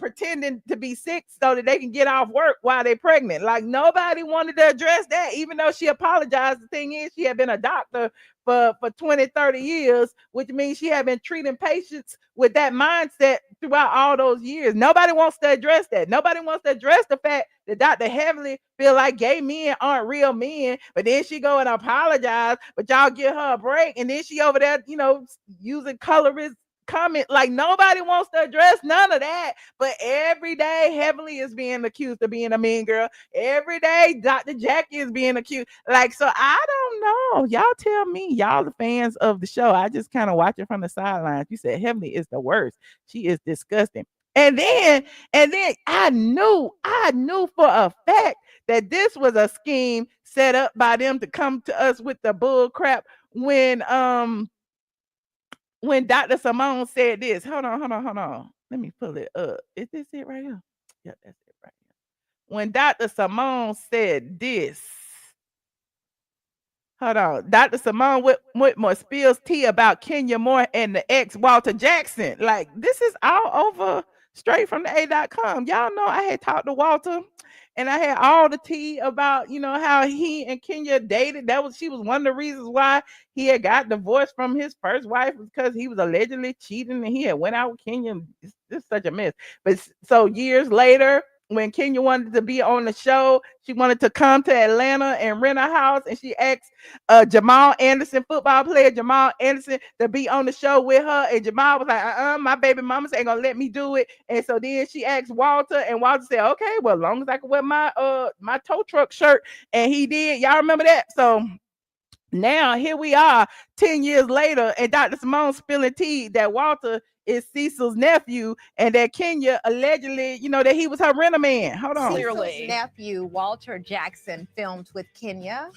pretending to be sick so that they can get off work while they're pregnant. Like, nobody wanted to address that, even though she apologized. The thing is, she had been a doctor for 20, 30 years, which means she had been treating patients with that mindset throughout all those years. Nobody wants to address that. Nobody wants to address the fact that Dr. Heavenly feel like gay men aren't real men, but then she go and apologize, but y'all give her a break, and then she over there, using colorist comment. Like, nobody wants to address none of that, but every day Heavenly is being accused of being a mean girl. Every day Dr. Jackie is being accused. Like, so I don't know. Y'all tell me, y'all the fans of the show. I just kind of watch it from the sidelines. You said Heavenly is the worst. She is disgusting. And then I knew for a fact that this was a scheme set up by them to come to us with the bull crap when Dr. Simone said this. Hold on. Let me pull it up. Is this it right here? Yeah, that's it right here. When Dr. Simone said this. Hold on. Dr. Simone Whitmore spills tea about Kenya Moore and the ex Walter Jackson. Like, this is all over straight from the A.com. Y'all know I had talked to Walter, and I had all the tea about, how he and Kenya dated. She was one of the reasons why he had got divorced from his first wife, because he was allegedly cheating and he had went out with Kenya. It's such a mess. But so years later, when Kenya wanted to be on the show, she wanted to come to Atlanta and rent a house, and she asked Jamal Anderson, football player Jamal Anderson, to be on the show with her. And Jamal was like, my baby mamas ain't gonna let me do it. And so then she asked Walter, and Walter said, okay, well, as long as I can wear my tow truck shirt, and he did. Y'all remember that? So now here we are 10 years later, and Dr. Simone spilling tea that Walter is Cecil's nephew, and that Kenya allegedly, that he was her renter man. Hold on. Cecil's nephew, Walter Jackson, filmed with Kenya.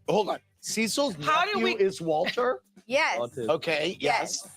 Hold on. Cecil's nephew is Walter? Yes. Okay, yes.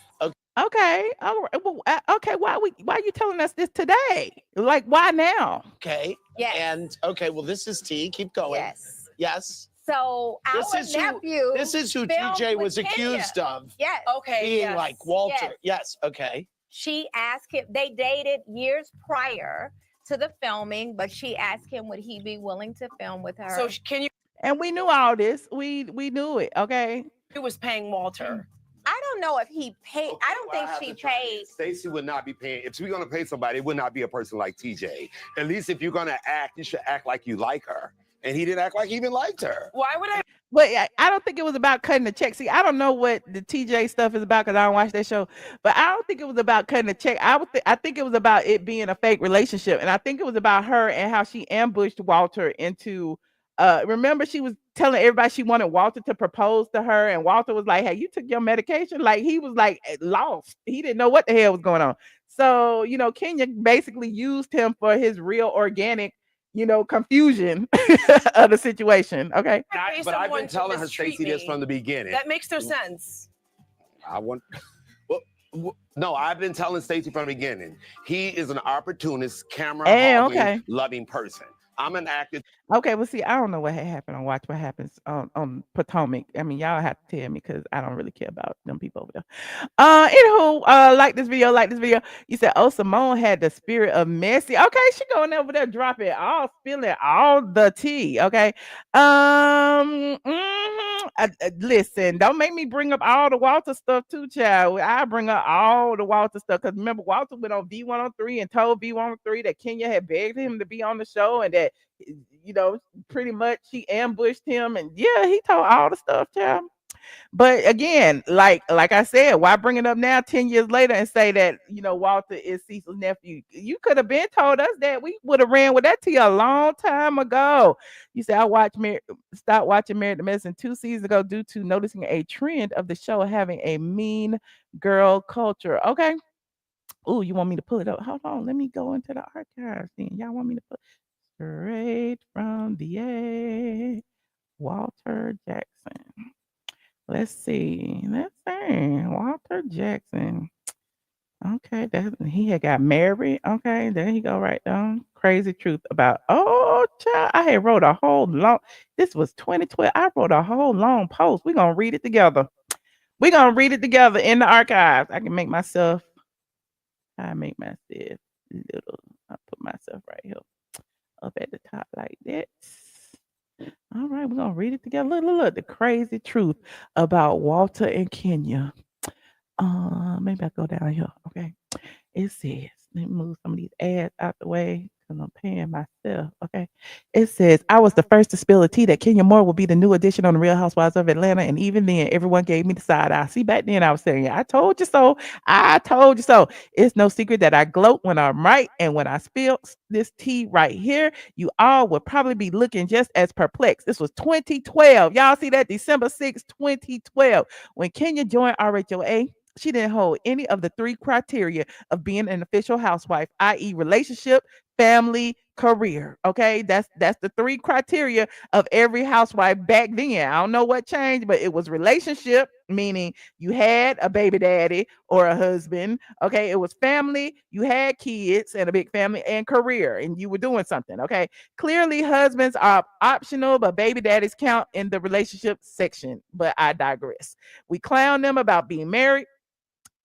Okay. All right. Okay. Why are you telling us this today? Like, why now? Okay. Yes. And okay, well, this is T. Keep going. Yes. Yes. So This is who TJ was accused of. Yes. Okay. Being like Walter. Yes. Okay. She asked him, they dated years prior to the filming, but she asked him, would he be willing to film with her? So can you? And we knew all this. We knew it. Okay. He was paying Walter. I don't know if he paid. Okay, I don't think she paid. Stacey would not be paying. If we're gonna pay somebody, it would not be a person like TJ. At least if you're gonna act, you should act like you like her. And he didn't act like he even liked her. Why would I? But I don't think it was about cutting the check. See, I don't know what the TJ stuff is about because I don't watch that show. But I don't think it was about cutting the check. I think it was about it being a fake relationship, and I think it was about her and how she ambushed Walter into. Remember, she was telling everybody she wanted Walter to propose to her, and Walter was like, "Hey, you took your medication?" Like he was like lost. He didn't know what the hell was going on. So Kenya basically used him for his real organic. Confusion of the situation. Okay. But I've been telling her, Stacey, this from the beginning. That makes no sense. No, I've been telling Stacey from the beginning. He is an opportunist, camera loving person. I'm an actor. Okay, well, see, I don't know what had happened on Watch What Happens on Potomac. I mean, y'all have to tell me because I don't really care about them people over there. Anywho, like this video. You said, oh, Simone had the spirit of messy. Okay, she going over there dropping spilling all the tea. Okay. Listen, don't make me bring up all the Walter stuff too, child. I bring up all the Walter stuff because remember, Walter went on V103 and told V103 that Kenya had begged him to be on the show and that pretty much she ambushed him, and yeah, he told all the stuff, child. But again, like I said, why bring it up now 10 years later and say that Walter is Cecil's nephew? You could have been told us that. We would have ran with that to you a long time ago. You say I stopped watching Married to Medicine 2 seasons ago due to noticing a trend of the show having a mean girl culture. Okay. Oh, you want me to pull it up? Hold on, let me go into the archives then. Y'all want me to put straight from the A. Walter Jackson. Let's see. Walter Jackson. Okay, he had got married. Okay, there he go right down. Crazy truth about child. I had wrote a whole long. This was 2012. I wrote a whole long post. We're gonna read it together. We're gonna read it together in the archives. I can make myself. I make myself little. I put myself right here up at the top like that. All right, we're gonna read it together. Look, the crazy truth about Walter and Kenya. Maybe I go down here. Okay. It says, let me move some of these ads out the way because I'm paying myself. Okay. It says, I was the first to spill the tea that Kenya Moore will be the new addition on the Real Housewives of Atlanta. And even then, everyone gave me the side eye. See, back then I was saying, I told you so. I told you so. It's no secret that I gloat when I'm right. And when I spill this tea right here, you all would probably be looking just as perplexed. This was 2012. Y'all see that? December 6, 2012. When Kenya joined RHOA, she didn't hold any of the 3 criteria of being an official housewife, i.e. relationship, family, career. Okay. That's the 3 criteria of every housewife back then. I don't know what changed, but it was relationship, meaning you had a baby daddy or a husband. Okay. It was family. You had kids and a big family, and career, and you were doing something. Okay. Clearly husbands are optional, but baby daddies count in the relationship section, but I digress. We clown them about being married,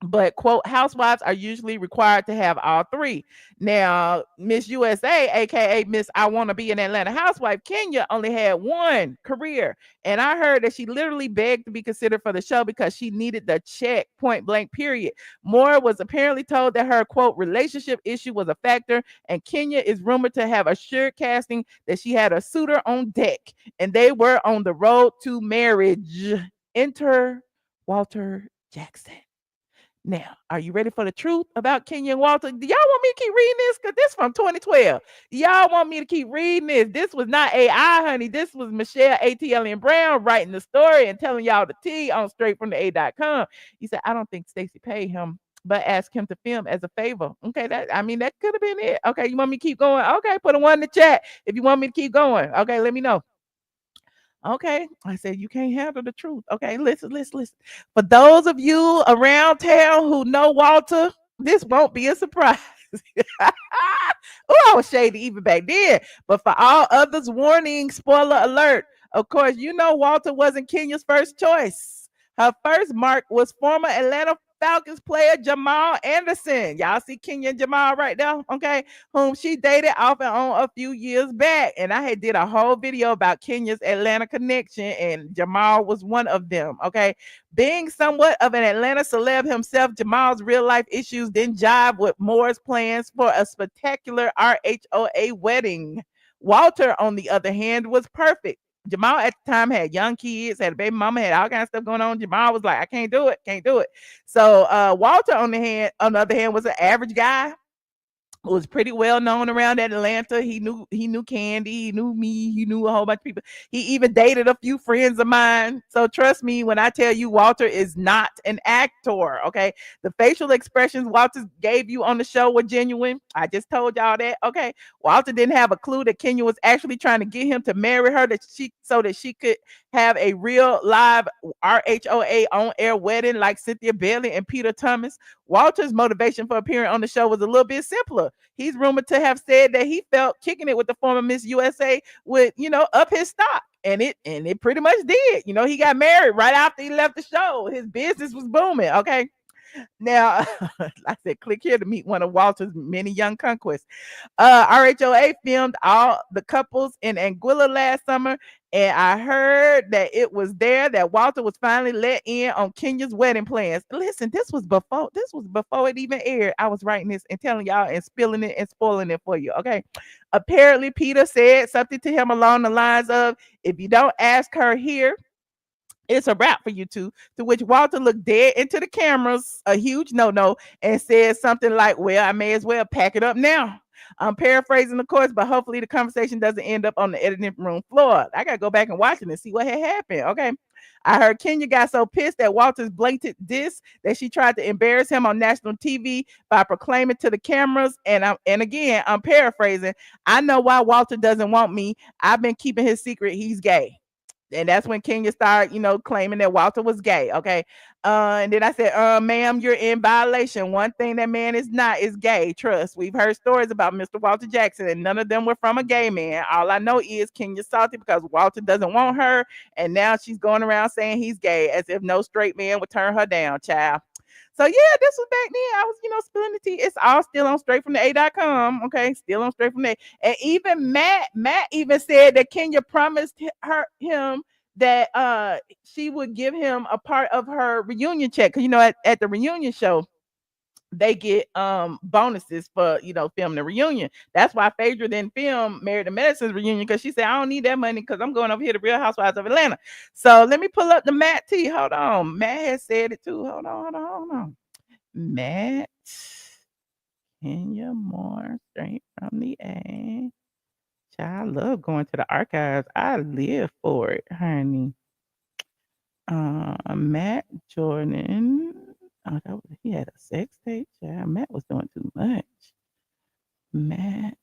But quote, housewives are usually required to have all three. Now, Miss USA, aka Miss I Want to Be an Atlanta Housewife, Kenya, only had one career. And I heard that she literally begged to be considered for the show because she needed the check, point blank, period. Moore was apparently told that her quote relationship issue was a factor, and Kenya is rumored to have assured casting that she had a suitor on deck and they were on the road to marriage. Enter Walter Jackson. Now, are you ready for the truth about Kenya and Walter? Do y'all want me to keep reading this? Because this from 2012. Y'all want me to keep reading this? This was not AI, honey. This was Michelle ATL and Brown writing the story and telling y'all the tea on straight from the A.com. He said, I don't think Stacey paid him, but asked him to film as a favor. Okay, that could have been it. Okay, you want me to keep going? Okay, put a 1 in the chat if you want me to keep going. Okay, let me know. Okay. I said, you can't handle the truth. Okay, listen. For those of you around town who know Walter, this won't be a surprise. Oh, I was shady even back then. But for all others, warning, spoiler alert. Of course, you know Walter wasn't Kenya's first choice. Her first mark was former Atlanta Falcons player Jamal Anderson. Y'all see Kenya and Jamal right there, okay? Whom she dated off and on a few years back. And I had did a whole video about Kenya's Atlanta connection, and Jamal was one of them, okay? Being somewhat of an Atlanta celeb himself, Jamal's real life issues didn't jive with Moore's plans for a spectacular RHOA wedding. Walter, on the other hand, was perfect. Jamal at the time had young kids, had a baby mama, had all kinds of stuff going on. Jamal was like, I can't do it. So Walter, on the other hand, was an average guy who was pretty well known around Atlanta. He knew Candy, he knew me, he knew a whole bunch of people. He even dated a few friends of mine. So trust me when I tell you Walter is not an actor, okay? The facial expressions Walter gave you on the show were genuine. I just told y'all that, okay? Walter didn't have a clue that Kenya was actually trying to get him to marry her so that she could have a real live RHOA on-air wedding like Cynthia Bailey and Peter Thomas. Walter's motivation for appearing on the show was a little bit simpler. He's rumored to have said that he felt kicking it with the former Miss USA would, up his stock. And it pretty much did. He got married right after he left the show. His business was booming. Okay. Now, I said, click here to meet one of Walter's many young conquests. RHOA filmed all the couples in Anguilla last summer, and I heard that it was there that Walter was finally let in on Kenya's wedding plans. Listen, this was before it even aired. I was writing this and telling y'all and spilling it and spoiling it for you. Okay. Apparently, Peter said something to him along the lines of, if you don't ask her here, it's a wrap for you two. To which Walter looked dead into the cameras, a huge no-no, and said something like, well, I may as well pack it up now. I'm paraphrasing, of course, but hopefully the conversation doesn't end up on the editing room floor. I got to go back and watch it and see what had happened, okay? I heard Kenya got so pissed at Walter's blatant diss that she tried to embarrass him on national TV by proclaiming to the cameras, and again, I'm paraphrasing, I know why Walter doesn't want me. I've been keeping his secret. He's gay. And that's when Kenya started, claiming that Walter was gay. Okay. And then I said, ma'am, you're in violation. One thing that man is not is gay. Trust. We've heard stories about Mr. Walter Jackson, and none of them were from a gay man. All I know is Kenya's salty because Walter doesn't want her. And now she's going around saying he's gay as if no straight man would turn her down, child. So yeah, this was back then. I was, spilling the tea. It's all still on straight from the A.com. Okay, still on straight from the A. And even Matt even said that Kenya promised him that she would give him a part of her reunion check. Cause at the reunion show, they get bonuses for filming the reunion. That's why Phaedra didn't film Married to Medicine's reunion, because she said, I don't need that money because I'm going over here to Real Housewives of Atlanta. So let me pull up the Matt T. Hold on. Matt has said it too. Hold on. Matt Kenya Moore, straight from the A. I love going to the archives. I live for it, honey. Matt Jordan. Oh, he had a sex tape. Yeah, Matt was doing too much. Matt.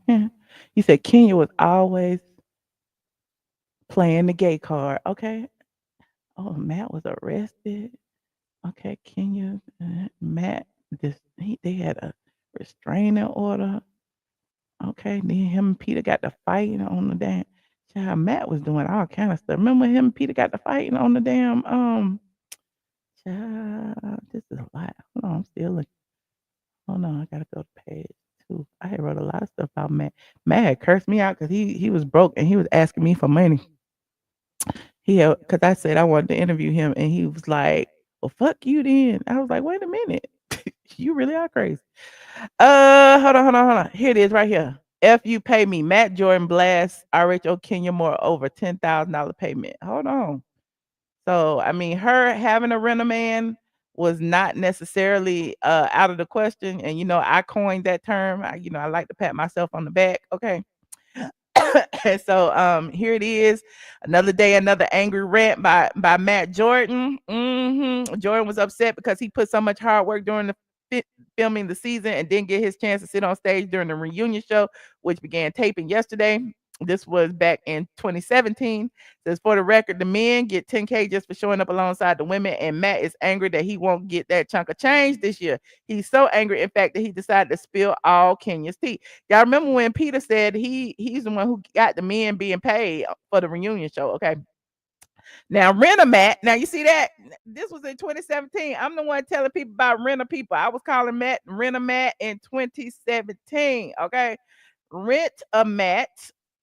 Okay. He said Kenya was always playing the gay card. Okay. Oh, Matt was arrested. Okay, Kenya. Matt. They had a restraining order. Okay, then him and Peter got to fighting on the damn. Child, Matt was doing all kind of stuff. Remember him and Peter got to fighting on the damn Child, this is a lot. Hold on, I'm still looking. Hold on, I gotta go to page 2. I had wrote a lot of stuff about Matt. Matt had cursed me out because he was broke and he was asking me for money. Because I said I wanted to interview him, and he was like, "Well, fuck you then." I was like, "Wait a minute, you really are crazy." Hold on. Here it is, right here. If you pay me, Matt Jordan blasts RHO Kenya Moore over $10,000 payment. Hold on. So I mean, her having a rent a man was not necessarily out of the question, and I coined that term. I like to pat myself on the back. Okay. And so here it is, another day, another angry rant by Matt Jordan. Jordan was upset because he put so much hard work during the filming the season and didn't get his chance to sit on stage during the reunion show, which began taping yesterday. This was back in 2017. Says, for the record, the men get 10K just for showing up alongside the women, and Matt is angry that he won't get that chunk of change this year. He's so angry, in fact, that he decided to spill all Kenya's tea. Y'all remember when Peter said he's the one who got the men being paid for the reunion show? Okay. Now, Matt. Now, you see that? This was in 2017. I'm the one telling people about Renter people. I was calling Matt Matt in 2017. Okay. Matt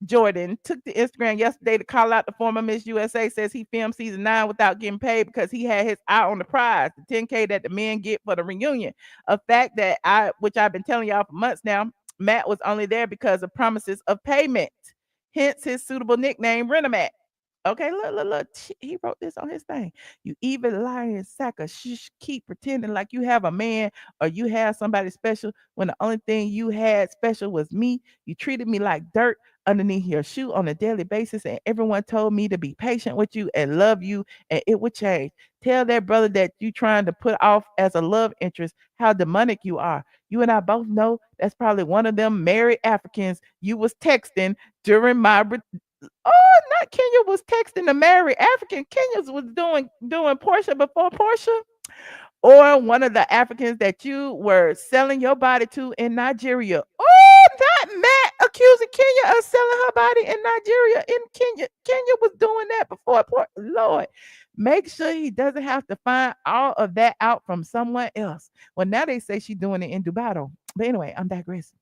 Jordan took to Instagram yesterday to call out the former Miss USA. Says he filmed season 9 without getting paid because he had his eye on the prize, the 10K that the men get for the reunion. A fact that which I've been telling y'all for months now. Matt was only there because of promises of payment. Hence his suitable nickname, Matt. Okay, look. He wrote this on his thing. You even lying sack of shish, keep pretending like you have a man or you have somebody special when the only thing you had special was me. You treated me like dirt underneath your shoe on a daily basis, and everyone told me to be patient with you and love you, and it would change. Tell that brother that you trying to put off as a love interest how demonic you are. You and I both know that's probably one of them married Africans you was texting during my not Kenya was texting the married African. Kenya was doing Porsha before Porsha, or one of the Africans that you were selling your body to in Nigeria. Oh, not Matt accusing Kenya of selling her body in Nigeria. In Kenya, Kenya was doing that before. Lord, make sure he doesn't have to find all of that out from someone else. Well, now they say she's doing it in Dubai though. But anyway, I'm digressing.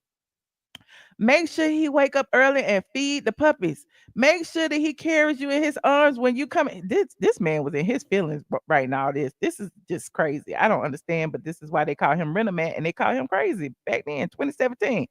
Make sure he wake up early and feed the puppies. Make sure that he carries you in his arms when you come. This man was in his feelings right now. This is just crazy. I don't understand, but this is why they call him Renter Man and they call him crazy back then, 2017.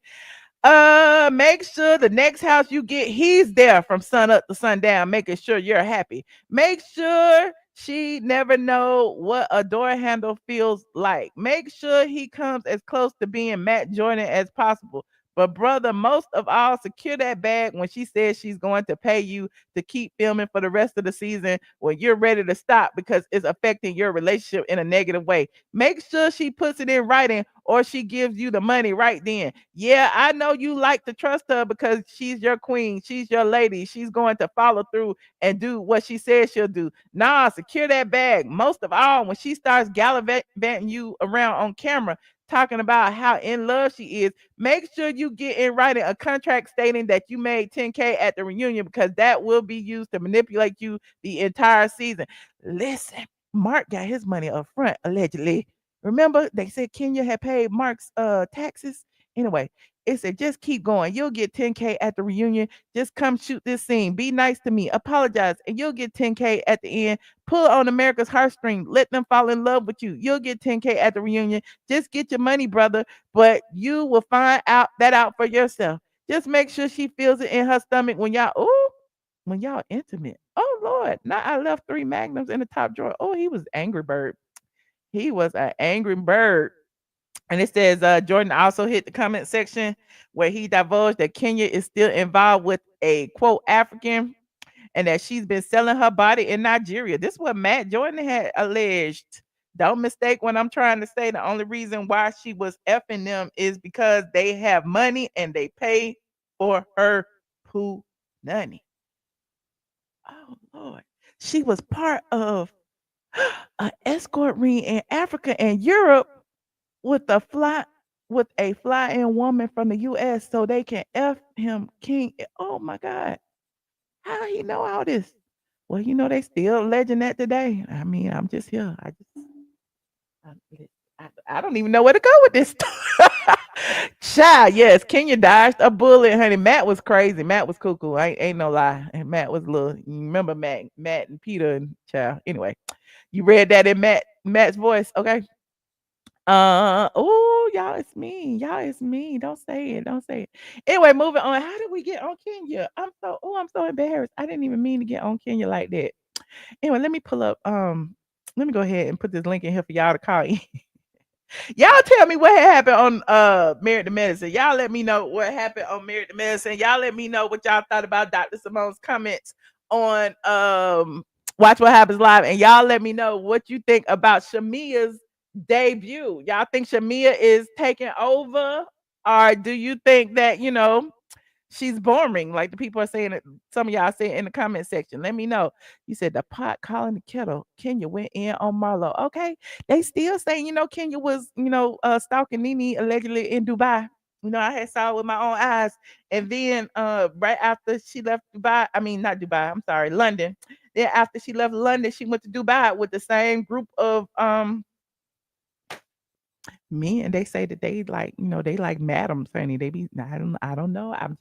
Make sure the next house you get, he's there from sun up to sundown, making sure you're happy. Make sure she never know what a door handle feels like. Make sure he comes as close to being Matt Jordan as possible. But brother, most of all, secure that bag when she says she's going to pay you to keep filming for the rest of the season when you're ready to stop because it's affecting your relationship in a negative way. Make sure she puts it in writing or she gives you the money right then. Yeah, I know you like to trust her because she's your queen. She's your lady. She's going to follow through and do what she says she'll do. Nah, secure that bag. Most of all, when she starts gallivanting you around on camera, talking about how in love she is, make sure you get in writing a contract stating that you made 10K at the reunion because that will be used to manipulate you the entire season. Listen, Mark got his money up front, allegedly. Remember, they said Kenya had paid Mark's taxes. Anyway, it said just keep going. You'll get 10K at the reunion. Just come shoot this scene. Be nice to me. Apologize, and you'll get 10K at the end. Pull on America's heartstring. Let them fall in love with you. You'll get 10K at the reunion. Just get your money, brother. But you will find out for yourself. Just make sure she feels it in her stomach when y'all intimate. Oh Lord. Now I left 3 magnums in the top drawer. Oh, he was angry bird. He was an angry bird. And it says Jordan also hit the comment section where he divulged that Kenya is still involved with a quote African and that she's been selling her body in Nigeria. This is what Matt Jordan had alleged. Don't mistake when I'm trying to say the only reason why she was effing them is because they have money and they pay for her poo nanny. Oh Lord. She was part of an escort ring in Africa and Europe with a fly-in woman from the US so they can F him king. Oh my God. How he know all this? Well, they still alleging that today. I mean, I'm just here. I don't even know where to go with this. Child, yes, Kenya dodged a bullet, honey. Matt was crazy. Matt was cuckoo. Ain't no lie. And Matt was little. You remember Matt and Peter and child. Anyway, you read that in Matt's voice, okay? Oh, y'all, it's me. Y'all, it's me. Don't say it. Don't say it. Anyway, moving on. How did we get on Kenya? I'm so embarrassed. I didn't even mean to get on Kenya like that. Anyway, let me pull up. Let me go ahead and put this link in here for y'all to call in. Y'all tell me what had happened on Married to Medicine. Y'all let me know what happened on Married to Medicine. Y'all let me know what y'all thought about Dr. Simone's comments on Watch What Happens Live. And y'all let me know what you think about Shamea's debut. Y'all think Shamea is taking over? Or do you think that, she's boring, like the people are saying it. Some of y'all say in the comment section. Let me know. You said the pot calling the kettle. Kenya went in on Marlo. Okay. They still saying, Kenya was, stalking Nene allegedly in Dubai. I had saw it with my own eyes. And then right after she left Dubai, I mean not Dubai, I'm sorry, London. Then after she left London, she went to Dubai with the same group of men. They say that they like, they like madams, honey. They be, I don't know. I'm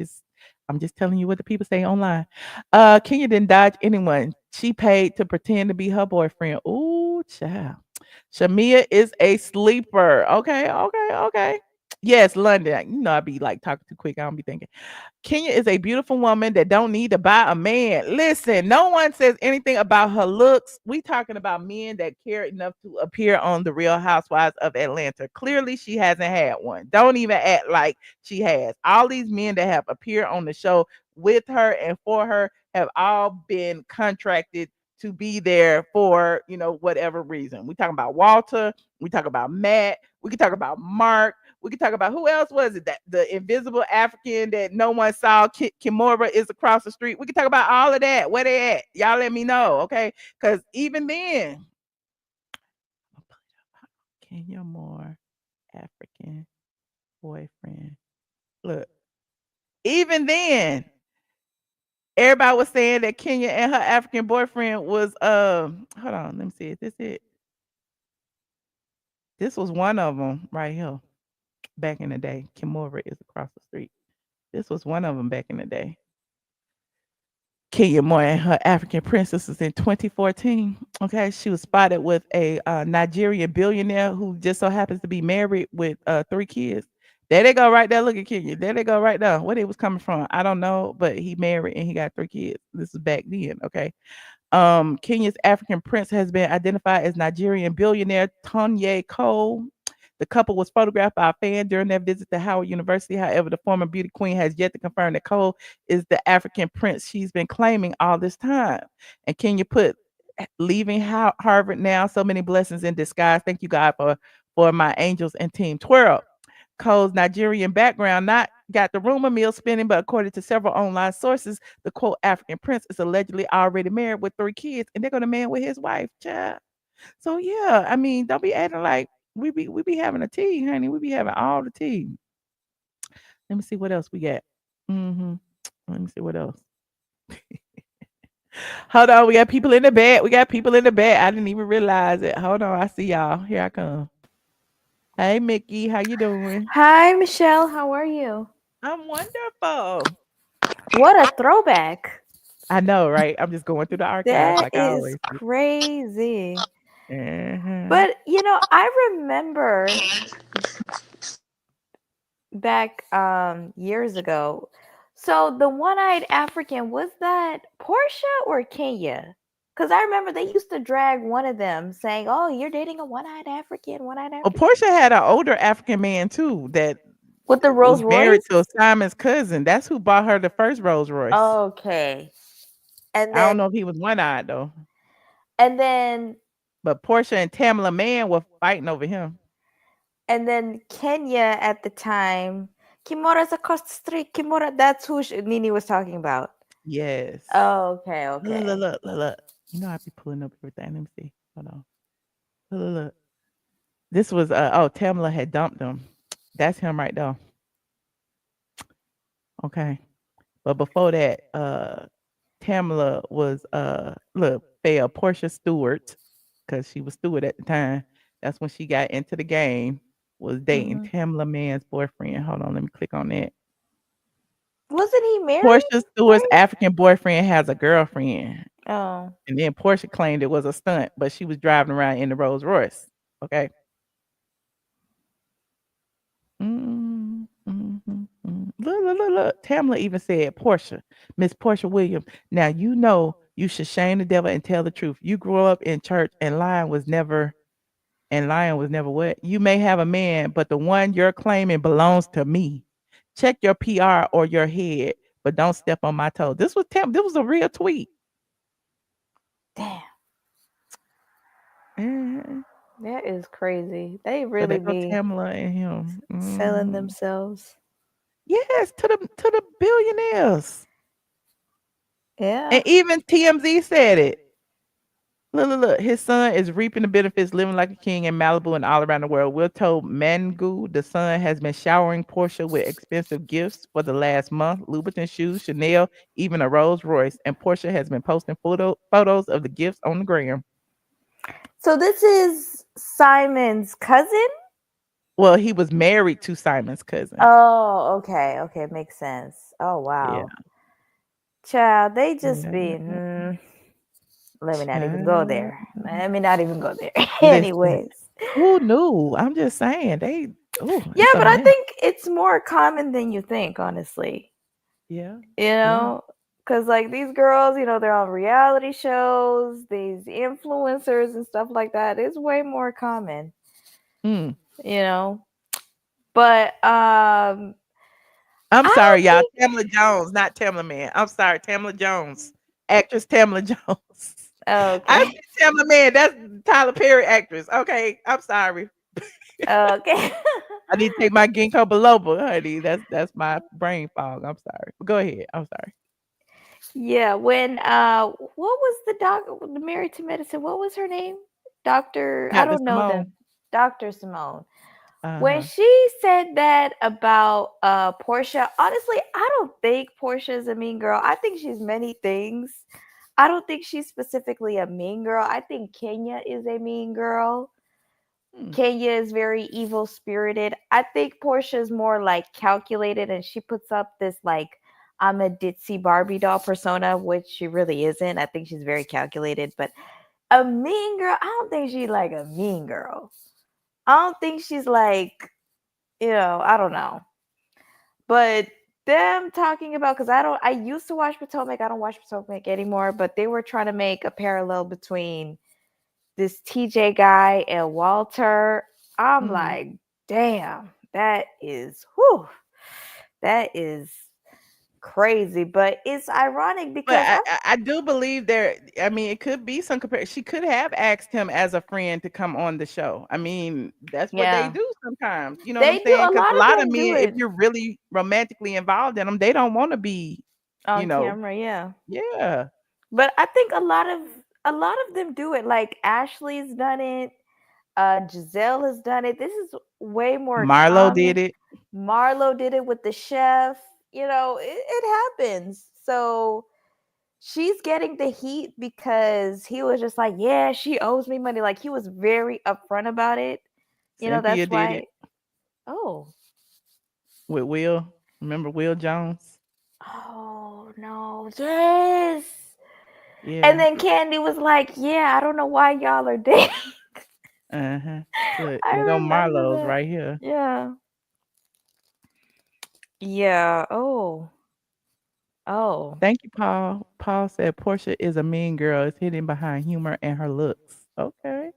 just telling you what the people say online. Kenya didn't dodge anyone. She paid to pretend to be her boyfriend. Ooh, child. Shamea is a sleeper. Okay, okay, okay. Yes, London. I be like talking too quick. I don't be thinking. Kenya is a beautiful woman that don't need to buy a man. Listen, no one says anything about her looks. We talking about men that care enough to appear on the Real Housewives of Atlanta. Clearly, she hasn't had one. Don't even act like she has. All these men that have appeared on the show with her and for her have all been contracted to be there for, whatever reason. We talking about Walter. We talk about Matt. We can talk about Mark. We can talk about who else was it? That the invisible African that no one saw. Kimora is across the street. We can talk about all of that. Where they at? Y'all let me know, okay? Because even then, Kenya Moore, African boyfriend. Look, even then, everybody was saying that Kenya and her African boyfriend was hold on, let me see. Is this it? This was one of them right here. Back in the day. Kimora is across the street. This was one of them back in the day. Kenya Moore and her African princess was in 2014. Okay, she was spotted with a Nigerian billionaire who just so happens to be married with 3 kids. There they go right there. Look at Kenya. There they go right there. Where they was coming from, I don't know, but he married and he got 3 kids. This is back then. Okay. Kenya's African prince has been identified as Nigerian billionaire Tonye Cole. The couple was photographed by a fan during their visit to Howard University. However, the former beauty queen has yet to confirm that Cole is the African prince she's been claiming all this time. And Kenya put, leaving Harvard now, so many blessings in disguise. Thank you, God, for my angels and Team Twirl. Cole's Nigerian background not got the rumor mill spinning, but according to several online sources, the quote African prince is allegedly already married with 3 kids, and they're gonna marry with his wife, child. So yeah, I mean, don't be acting like we be having a tea, honey. We be having all the tea. Let me see what else we got. Let me see what else. Hold on, we got people in the bed. We got people in the bed. I didn't even realize it. Hold on, I see y'all. Here I come. Hey, Mickey, how you doing? Hi, Michelle. How are you? I'm wonderful. What a throwback. I know, right? I'm just going through the archives That like I is always do. crazy. Mhm. But, I remember back years ago. So the one-eyed African, was that Porsha or Kenya? Because I remember they used to drag one of them saying, "Oh, you're dating a one-eyed African, one-eyed Well, African." Porsha had an older African man too that With the was Rolls married Royce? to Simon's cousin. That's who bought her the first Rolls Royce. Okay. And I don't then know if he was one-eyed though. and then But Porsha and Tamala Mann were fighting over him. and then Kenya at the time, Kimora's across the street. Kimora, that's who Nini was talking about. Yes. Oh, okay, okay. Look. I be pulling up everything. Let me see. Hold on. Look. This was Tamala had dumped him. That's him right there. Okay. But before that, Tamala was Portia Stewart, because she was Stewart at the time. That's when she got into the game. Was dating Mhm. Tamla Mann's boyfriend. Hold on, let me click on that. Wasn't he married? Portia Stewart's African boyfriend has a girlfriend. Oh. And then Portia claimed it was a stunt, but she was driving around in the Rolls Royce. Okay. Look. Tamla even said, Portia, Miss Porsha Williams. Now you know you should shame the devil and tell the truth. You grew up in church and lying was never what? You may have a man, but the one you're claiming belongs to me. Check your PR or your head, but don't step on my toes. This was a real tweet. Damn. Mhm. That is crazy. They So really there go be Tamla and him. selling Mhm. themselves. Yes, to the billionaires. Yeah. And even TMZ said it. Look. His son is reaping the benefits, living like a king in Malibu and all around the world. Will told Mangu the son has been showering Portia with expensive gifts for the last month: Louboutin shoes, Chanel, even a Rolls Royce. And Portia has been posting photos of the gifts on the gram. So this is Simon's cousin? Well, he was married to Simon's cousin. Oh, okay. Okay, makes sense. Oh Yeah. wow. Child, they just Yeah. be let me not even go there. Let me not even go there. Listen, Anyways. who knew? I'm just saying Yeah, it's a but I mess. think it's more common than you think, honestly. Yeah. You know, because like these girls, you know, they're on reality shows, these influencers and stuff like that. It's way more common, Mm. you know. But I'm I sorry, y'all. don't Tamla Jones, not Tamla Man. I'm sorry, Tamla Jones. Actress Tamla Jones. I okay. said Tamla Man. That's Tyler Perry actress. Okay, I'm sorry. Okay. I need to take my ginkgo biloba, honey. That's my brain fog. I'm sorry. But go ahead. I'm sorry. Yeah, when what was the Married to Medicine? What was her name? Dr. I Dr. don't know Simone. them. Dr. Simone. When Uh-huh. she said that about Portia, honestly, I don't think Portia is a mean girl. I think she's many things. I don't think she's specifically a mean girl. I think Kenya is a mean girl. Kenya is very evil spirited. I think Portia is more like calculated, and she puts up this like I'm a ditzy Barbie doll persona, which she really isn't. I think she's very calculated, but a mean girl, I don't think she's like a mean girl. I don't think she's like, I don't know. But them talking about, because I used to watch Potomac. I don't watch Potomac anymore, but they were trying to make a parallel between this TJ guy and Walter. I'm like, damn, that is crazy. But it's ironic But because I do believe there. I mean, it could be some comparison. She could have asked him as a friend to come on the show. I mean, that's what they Yeah. do sometimes. You know what They I'm do. saying? A Because lot a of lot of them do men, if it you're really romantically involved in them, they don't want to be, on camera. Yeah. yeah. But I think a lot of them do it. Like Ashley's done it. Giselle has done it. This is way more Marlo common. did it. Marlo did it with the chef. It happens. So she's getting the heat because he was just like, yeah, she owes me money. Like he was very upfront about it. Cynthia That's did why. it Oh. with Will. Remember Will Jones? Oh no. Yes. Yeah. And then Candy was like, yeah, I don't know why y'all are dating. Uh-huh. Look, I they go remember Marlo's that. right here. Yeah. Yeah. Oh. Oh. Thank you, Paul. Paul said Portia is a mean girl. It's hidden behind humor and her looks. Okay.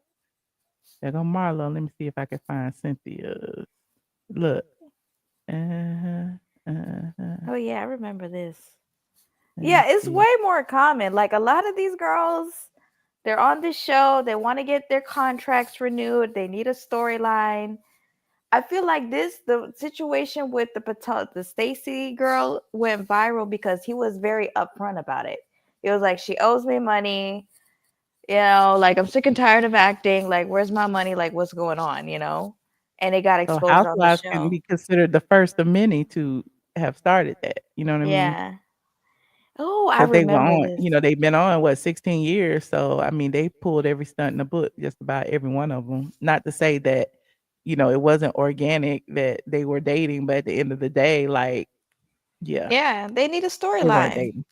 There go Marlo. Let me see if I can find Cynthia's. Look. Oh yeah, I remember this. Yeah, it's way more common. Like a lot of these girls, they're on this show, they want to get their contracts renewed, they need a storyline. I feel like the situation with the Stacy girl went viral because he was very upfront about it. He was like, she owes me money, like I'm sick and tired of acting, like where's my money, like what's going on, and it got So exposed on the Housewives can show. be considered the first of many to have started that. You know what I mean? Yeah. Oh, I Because they were remember on, this. they've been on, what, 16 years. So, I mean, they pulled every stunt in the book, just about every one of them. Not to say that, it wasn't organic that they were dating, but at the end of the day, like, yeah, Yeah, they need a they weren't storyline. dating.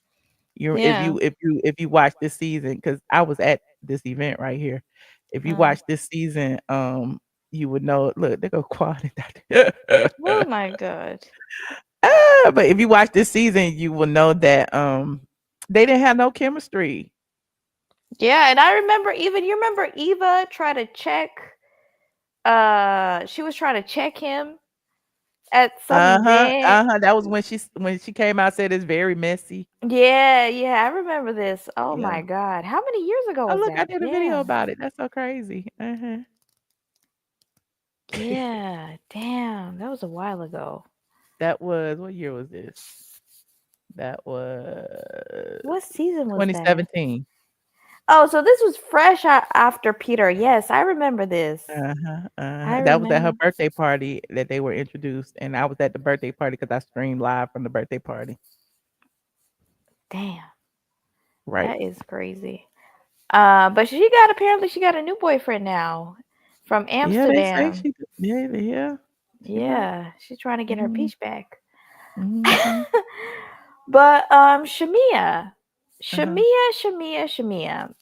You if Yeah. you if you if you watch this season, because I was at this event right here. If you Mm. watch this season, you would know. Look, they go quality. Oh my God. But if you watch this season, you will know that they didn't have no chemistry. Yeah, and I remember you remember Eva try to check she was trying to check him at some Uh-huh, event. uh-huh. That was when she came out, said it's very messy. Yeah, yeah, I remember this. Oh Yeah. my God. How many years ago Oh, was look, I that? did a video Damn. about it. That's so crazy. Uh-huh. Yeah, damn. That was a while ago. That was what year was this? That was What season was that? 2017. Oh, so this was fresh after Peter. Yes, I remember this. Uh-huh, I uh-huh. That was at her remember. birthday party that they were introduced, and I was at the birthday party because I streamed live from the birthday party. Damn, Right. that is crazy. But apparently she got a new boyfriend now from Yeah, they say Amsterdam. she yeah, yeah. She right. Yeah, she's trying to get her Mhm, peach back. mhm. But Shamea, Uh-huh. Shamea.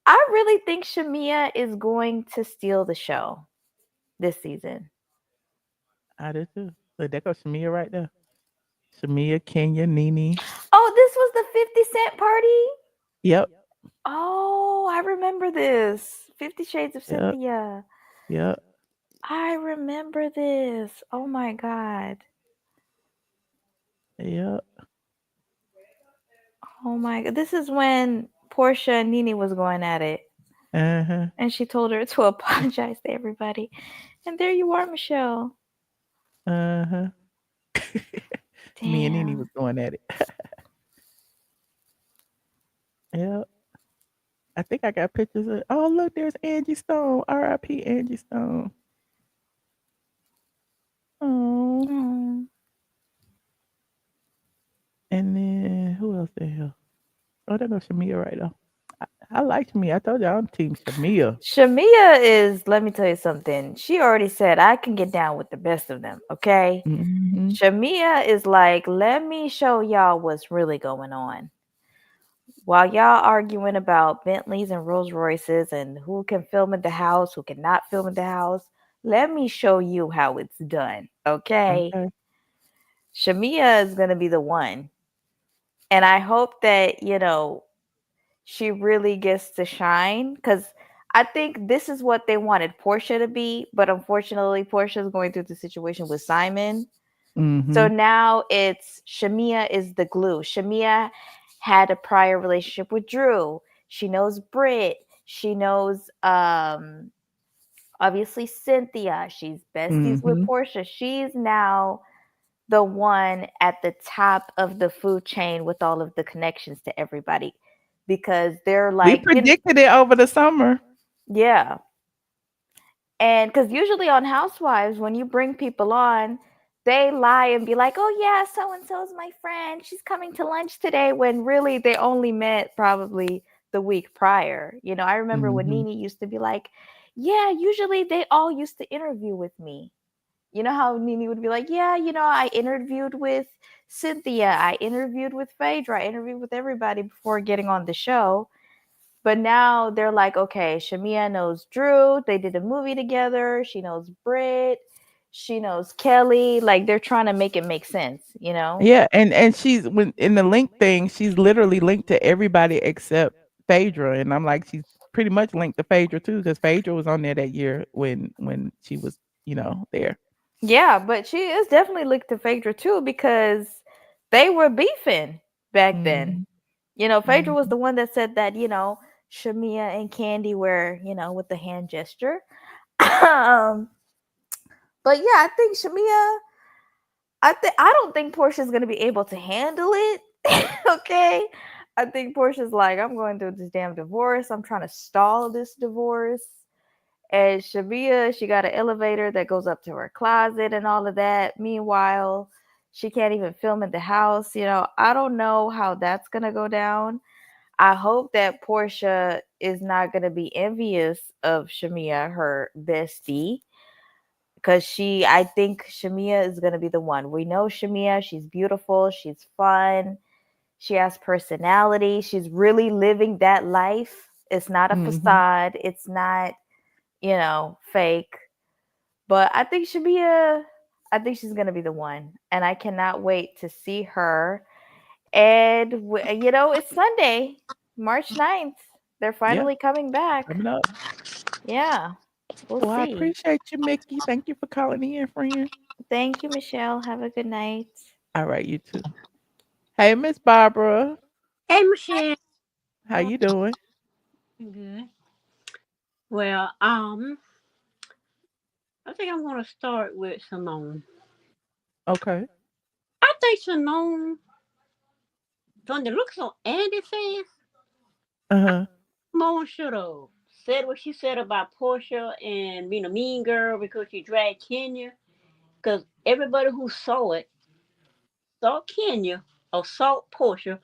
I really think Shamea is going to steal the show this season. I do too. Look, there goes Shamea right there. Shamea, Kenya, Nene. Oh, this was the 50 Cent party? Yep, Oh, I remember this. 50 Shades of yep, Cynthia. yep, I remember this. Oh my God. yep. Oh my God. This is when Porsha and Nene was going at it. Uh-huh. And she told her to apologize to everybody. And there you are, Michelle. Uh-huh. Me and Nene Damn. was going at it. Yep. I think I got pictures of. Oh, look, there's Angie Stone. R.I.P. Angie Stone. Oh. Mm. And then who else the hell? Oh, there goes Shamea right now. I like Shamea. I told you I'm team Shamea. Shamea is, let me tell you something. She already said, I can get down with the best of them, okay? Mhm. Shamea is like, let me show y'all what's really going on. While y'all arguing about Bentleys and Rolls Royces and who can film in the house, who cannot film in the house, let me show you how it's done, okay? Okay. Shamea is going to be the one. And I hope that, she really gets to shine because I think this is what they wanted Porsha to be. But unfortunately, Porsha is going through the situation with Simon. So Mhm. now it's Shamea is the glue. Shamea had a prior relationship with Drew. She knows Britt. She knows obviously Cynthia. She's besties with Mhm. Porsha. She's now the one at the top of the food chain with all of the connections to everybody because they're We like, predicted it over the summer. yeah. And because usually on Housewives, when you bring people on, they lie and be like, oh, yeah, so and so is my friend. She's coming to lunch today, when really they only met probably the week prior. I remember when Mhm. Nene used to be like, yeah, usually they all used to interview with me. You know how Nene would be like, yeah, I interviewed with Cynthia. I interviewed with Phaedra. I interviewed with everybody before getting on the show. But now they're like, okay, Shamea knows Drew. They did a movie together. She knows Britt. She knows Kelly. Like they're trying to make it make sense, Yeah, and she's when in the link thing, she's literally linked to everybody except Phaedra, and I'm like, she's pretty much linked to Phaedra too, because Phaedra was on there that year when she was, there. Yeah, but she is definitely linked to Phaedra too because they were beefing back then. Mhm. Phaedra was Mhm. the one that said that, Shamea and Candy were, with the hand gesture. um, but yeah, I think Shamea, I don't think Portia's gonna be able to handle it. Okay. I think Portia's like, I'm going through this damn divorce. I'm trying to stall this divorce. And Shamea, she got an elevator that goes up to her closet and all of that. Meanwhile, She can't even film at the house. I don't know how that's going to go down. I hope that Porsha is not going to be envious of Shamea, her bestie, because I think Shamea is going to be the one. We know Shamea, she's beautiful, she's fun, she has personality, she's really living that life. It's not a facade, it's not, fake. But I think she's going to be the one. And I cannot wait to see her. And, it's Sunday, March 9th. They're finally coming back. Coming up. Yeah. We'll Well, I see. appreciate you, Mickey. Thank you for calling in, friend. Thank you, Michelle. Have a good night. All right, you too. Hey, Miss Barbara. Hey, Michelle. How you doing? Good. Well, I think I'm gonna start with Simone. Okay. I think Simone, from the looks on Andy's face, Simone should have said what she said about Porsha and being a mean girl because she dragged Kenya. Because everybody who saw Kenya or saw Porsha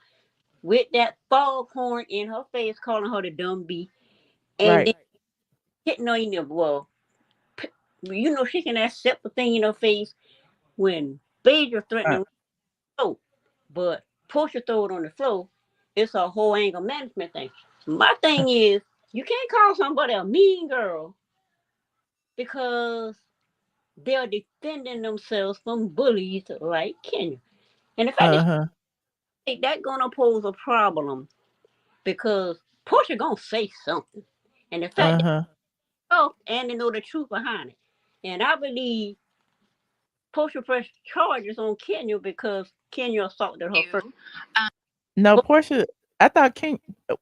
with that foghorn in her face, calling her the dumb bee, and then hitting her in the she can accept the thing in her face when Phaedra threatened to but Porsha throw it on the floor. It's a whole anger management thing. My thing is, you can't call somebody a mean girl because they're defending themselves from bullies like Kenya. And the fact that's gonna pose a problem because Porsha gonna say something. And the fact and they know the truth behind it. And I believe Porsha pressed charges on Kenya because Kenya assaulted her first. No, Porsha. I thought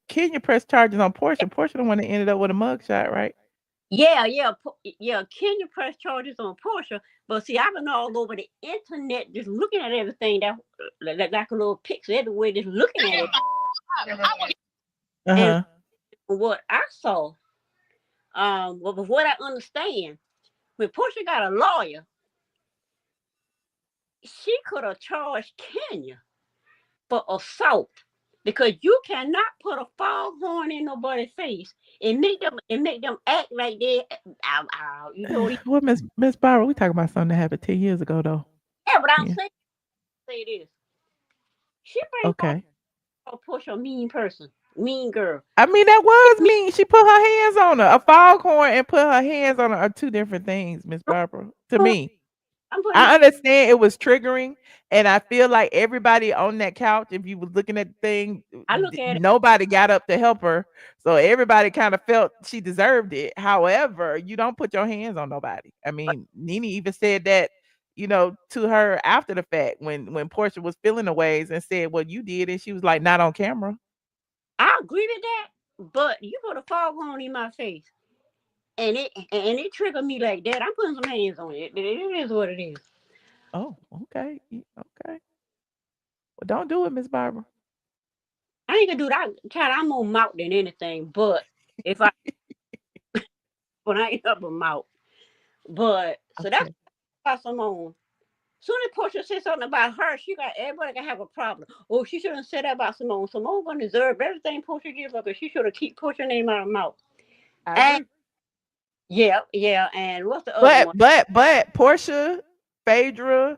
Kenya pressed charges on Porsha. Porsha the one that ended up with a mugshot, right? Yeah. Kenya pressed charges on Porsha, but see, I've been all over the internet just looking at everything that like a little pixel everywhere, just looking at it. And what I saw, with what I understand, when Porsha got a lawyer, she could have charged Kenya for assault because you cannot put a foghorn in nobody's face and make them act like they Well, Miss Barbara, we talking about something that happened 10 years ago, though. Yeah, but I'm saying this. She Okay. Porsha a mean person, mean girl. I mean, that was mean. She put her hands on her. A foghorn and put her hands on her are two different things, Miss Barbara. To me. I understand it was triggering, and I feel like everybody on that couch, if you was looking at the thing, nobody got up to help her. So everybody kind of felt she deserved it. However, you don't put your hands on nobody. I mean, Nene even said that, to her after the fact when Porsha was feeling the ways and said, "Well, you did," and she was like, "Not on camera." I agree with that, but you put a foghorn in my face. And it triggered me like that. I'm putting some hands on it. It is what it is. Oh, okay. Okay. Well, don't do it, Miss Barbara. I ain't gonna do that. Child, I'm more mouth than anything. But if I when I ain't up a mouth. But so that's about Simone. Soon as Porsha said something about her, everybody can have a problem. Oh, she shouldn't have said that about Simone. Simone gonna deserve everything Porsha gives her because she should have keep Porsha's name out of her mouth. Yeah, and what's the other one? But Porsha, Phaedra,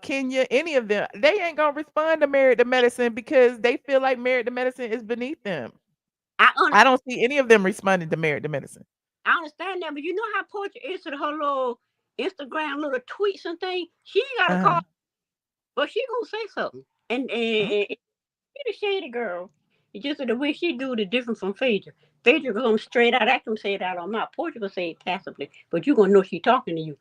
Kenya, any of them, they ain't gonna respond to Married to Medicine because they feel like Married to Medicine is beneath them. I don't see any of them responding to Married to Medicine. I understand that, but you know how Porsha answered her little Instagram little tweets and things? She ain't got a call, but she gonna say something. And she's a shady girl. It's just the way she do the different from Phaedra. Phaedra gonna straight out, I can say it out on my Porsha gonna say it passively, but you gonna know she talking to you.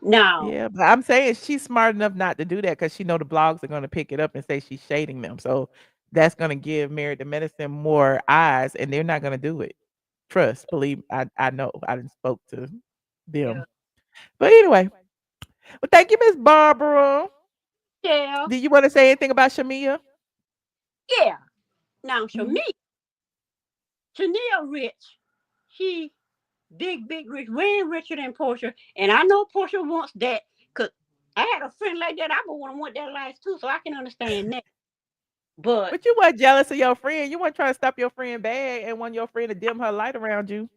Now, yeah, but I'm saying she's smart enough not to do that because she know the blogs are gonna pick it up and say she's shading them. So that's gonna give Married to Medicine more eyes, and they're not gonna do it. Trust, believe. I know. I didn't spoke to them. Yeah. But anyway, well, thank you, Miss Barbara. Yeah. Do you want to say anything about Shamea? Yeah. Now, Shamea rich. She big rich, way richer than Porsha. And I know Porsha wants that because I had a friend like that. I would want that life too, so I can understand that. But you weren't jealous of your friend. You weren't trying to stop your friend bag and want your friend to dim her light around you.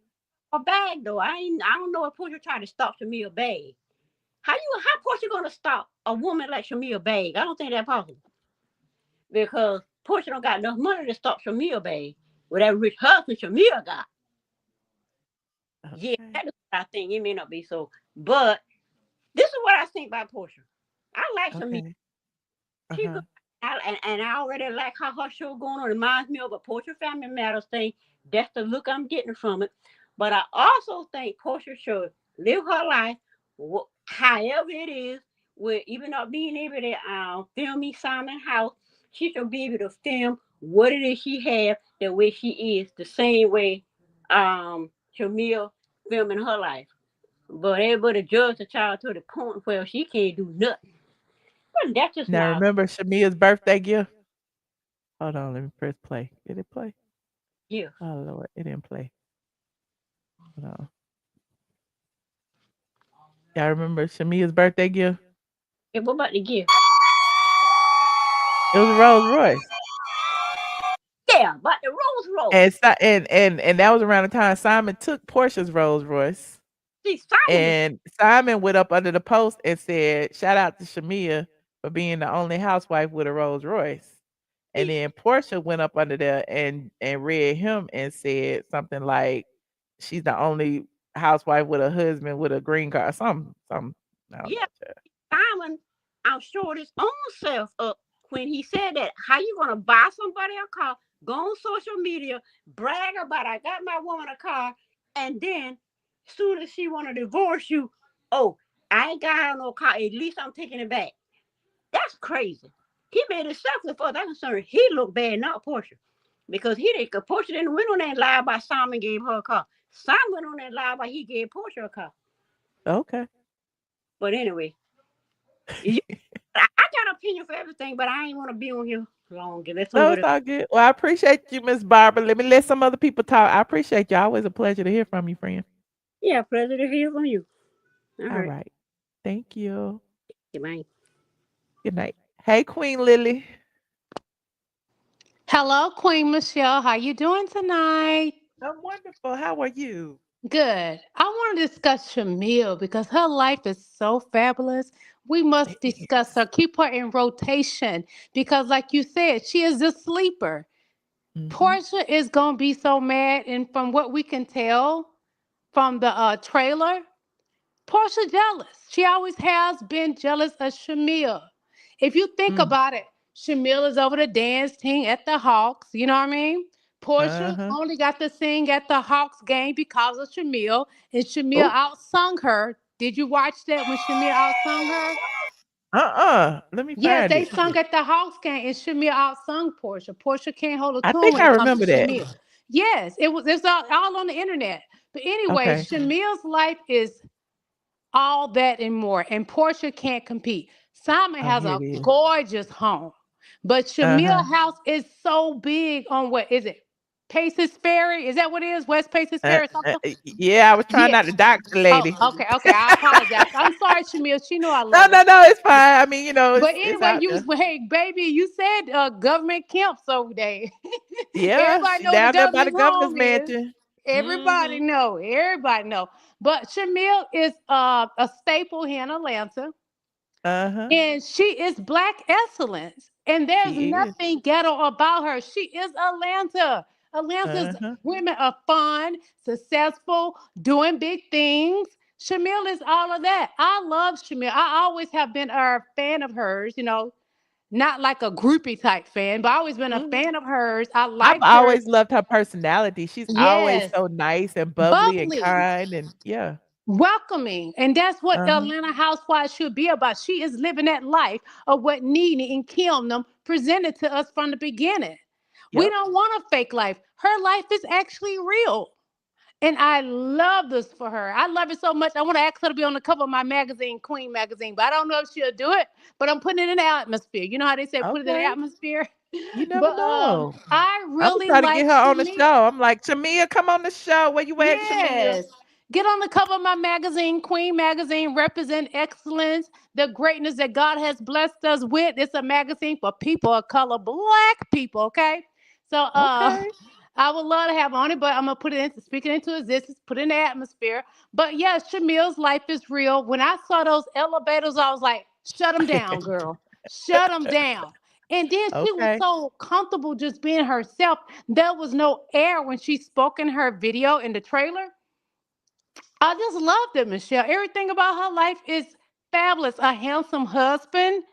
a bag though, I don't know if Portia tried to stop Shamea bag. How Portia gonna stop a woman like Shamea bag? I don't think that's possible because Portia don't got enough money to stop Shamea bag. With that rich husband Shamea got. Yeah, Okay. that is what I think. It may not be so, but this is what I think about Portia. I like Shamea. Okay. She Uh-huh. good. And I already like how her show going on. It reminds me of a Portia Family Matters thing. That's the look I'm getting from it. But I also think Portia should live her life however it is, with even not being able to film me Simon house. She should be able to film what it is she has, the way she is, the same way Shamea filming her life. But everybody judge the child to the point where she can't do nothing. But that's just Now my remember Shamea's birthday gift? Hold on, let me press play. Did it play? gift. Oh Lord, it didn't play. Hold on. Y'all remember Shamea's birthday gift? And what about the gift? It was a Rolls Royce. Yeah, but the Rolls Royce. And that was around the time Simon took Portia's Rolls Royce. See, Simon is And Simon went up under the post and said, "Shout out to Shamea for being the only housewife with a Rolls Royce." And then Portia went up under there and read him and said something like, "She's the only housewife with a husband with a green card." Something. I don't know. yeah. Child. Simon outshowed his own self up when he said that. How you gonna buy somebody a car, go on social media, brag about I got my woman a car, and then soon as she wanna divorce you, oh, I ain't got her no car. At least I'm taking it back. That's crazy. He made it selfless for that concern. He looked bad, not Portia. Because he didn't, cause Portia didn't win on that lie about Simon gave her a car. Simon went on that lie about he gave Portia a car. Okay. But anyway, I got an opinion for everything, but I ain't want to be on here long. Let No, somebody. it's all good. Well, I appreciate you, Miss Barbara. Let me let some other people talk. I appreciate you. Always a pleasure to hear from you, friend. Yeah, pleasure to hear from you. All All right. right. Thank you. Goodbye. Good night. Hey, Queen Lily. Hello, Queen Michelle. How you doing tonight? I'm wonderful. How are you? Good. I want to discuss Shamil because her life is so fabulous. We must discuss her, keep her in rotation because, like you said, she is a sleeper. Mm-hmm. Portia is gonna be so mad, and from what we can tell from the trailer, Portia jealous. She always has been jealous of Shamil. If you think Mm. about it, Shamil is over the dance team at the Hawks. You know what I mean? Portia Uh-huh. only got to sing at the Hawks game because of Shamil, and Shamil Oh. outsung her. Did you watch that when Shamil outsung her? Let me Yes, find they it. sung at the Hawks game, and Shamil outsung Portia. Portia can't hold a I tune think when I it comes to remember that. Shamil. Yes, it's all on the internet. But anyway, Okay. Shamil's life is all that and more. And Portia can't compete. Simon Oh, has here a it is. gorgeous home, but Uh-huh. Shamil house is so big on what is it? Paces Ferry? Is that what it is? West Paces Ferry? Something? Yeah, I was trying Yeah. not to dock the lady. Oh, okay. I apologize. I'm sorry, Shamil. She know I No, love her. no, no, it's fine. I mean, But it's anyway, out there. hey, baby, you said government camps over there. Yeah, Everybody she know what the down there by the governor's governor's home is. mansion. Everybody Mm-hmm. know. Everybody know. But Shamil is a staple here in Atlanta. Uh-huh. And she is black excellence. And there's She is. nothing ghetto about her. She is Atlanta. Atlanta's Uh-huh. women are fun, successful, doing big things. Shamil is all of that. I love Shamil. I always have been a fan of hers, not like a groupie type fan, but I always been a Mhm. fan of hers. I I've liked her. always loved her personality. She's always Yes, so nice and bubbly and bubbly, kind and yeah. welcoming. And that's what Uh-huh. Atlanta Housewives should be about. She is living that life of what Nene and Kim them presented to us from the beginning. We Yep. don't want a fake life. Her life is actually real. And I love this for her. I love it so much. I want to ask her to be on the cover of my magazine, Queen Magazine, but I don't know if she'll do it. But I'm putting it in the atmosphere. You know how they say put it in the Okay. atmosphere? You never But know. I I'm gonna really try to get like her on the Shamia. show. I'm like, Shamea, come on the show. Where you at, Shamea? Yes. Get on the cover of my magazine, Queen Magazine, represent excellence, the greatness that God has blessed us with. It's a magazine for people of color, Black people, okay? So Okay. I would love to have on it, but I'm gonna put it into speaking into existence, put it in the atmosphere. But yes, Shamil's life is real. When I saw those elevators, I was like, shut them down, girl. Shut them down. And then she was Okay. so comfortable just being herself. There was no air when she spoke in her video in the trailer. I just loved it, Michelle. Everything about her life is fabulous. A handsome husband.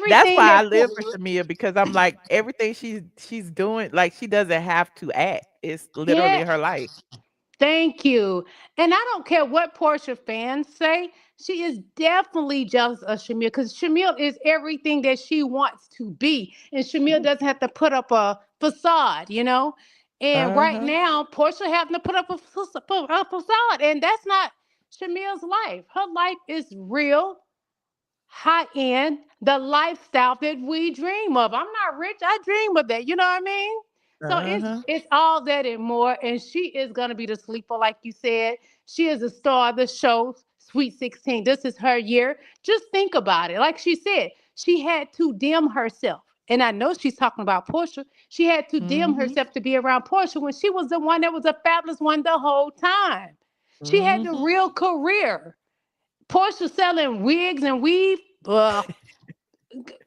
That's Everything why I that live for Shamea because I'm like everything she's doing, like she doesn't have to act. It's literally yeah. her life. Thank you. And I don't care what Porsche fans say. She is definitely jealous of Shamil because Shamil is everything that she wants to be. And Shamil doesn't have to put up a facade, you know? And right Uh-huh. now, Porsche having to put up a facade. And that's not Shamil's life. Her life is real, high end, the lifestyle that we dream of. I'm not rich. I dream of that. You know what I mean? So Uh-huh. it's all that and more. And she is gonna be the sleeper, like you said. She is the star of the show, Sweet 16. This is her year. Just think about it. Like she said, she had to dim herself. And I know she's talking about Porsha. She had to dim Mm-hmm. herself to be around Porsha when she was the one that was a fabulous one the whole time. She had the Mm-hmm. real career. Porsche selling wigs and weave.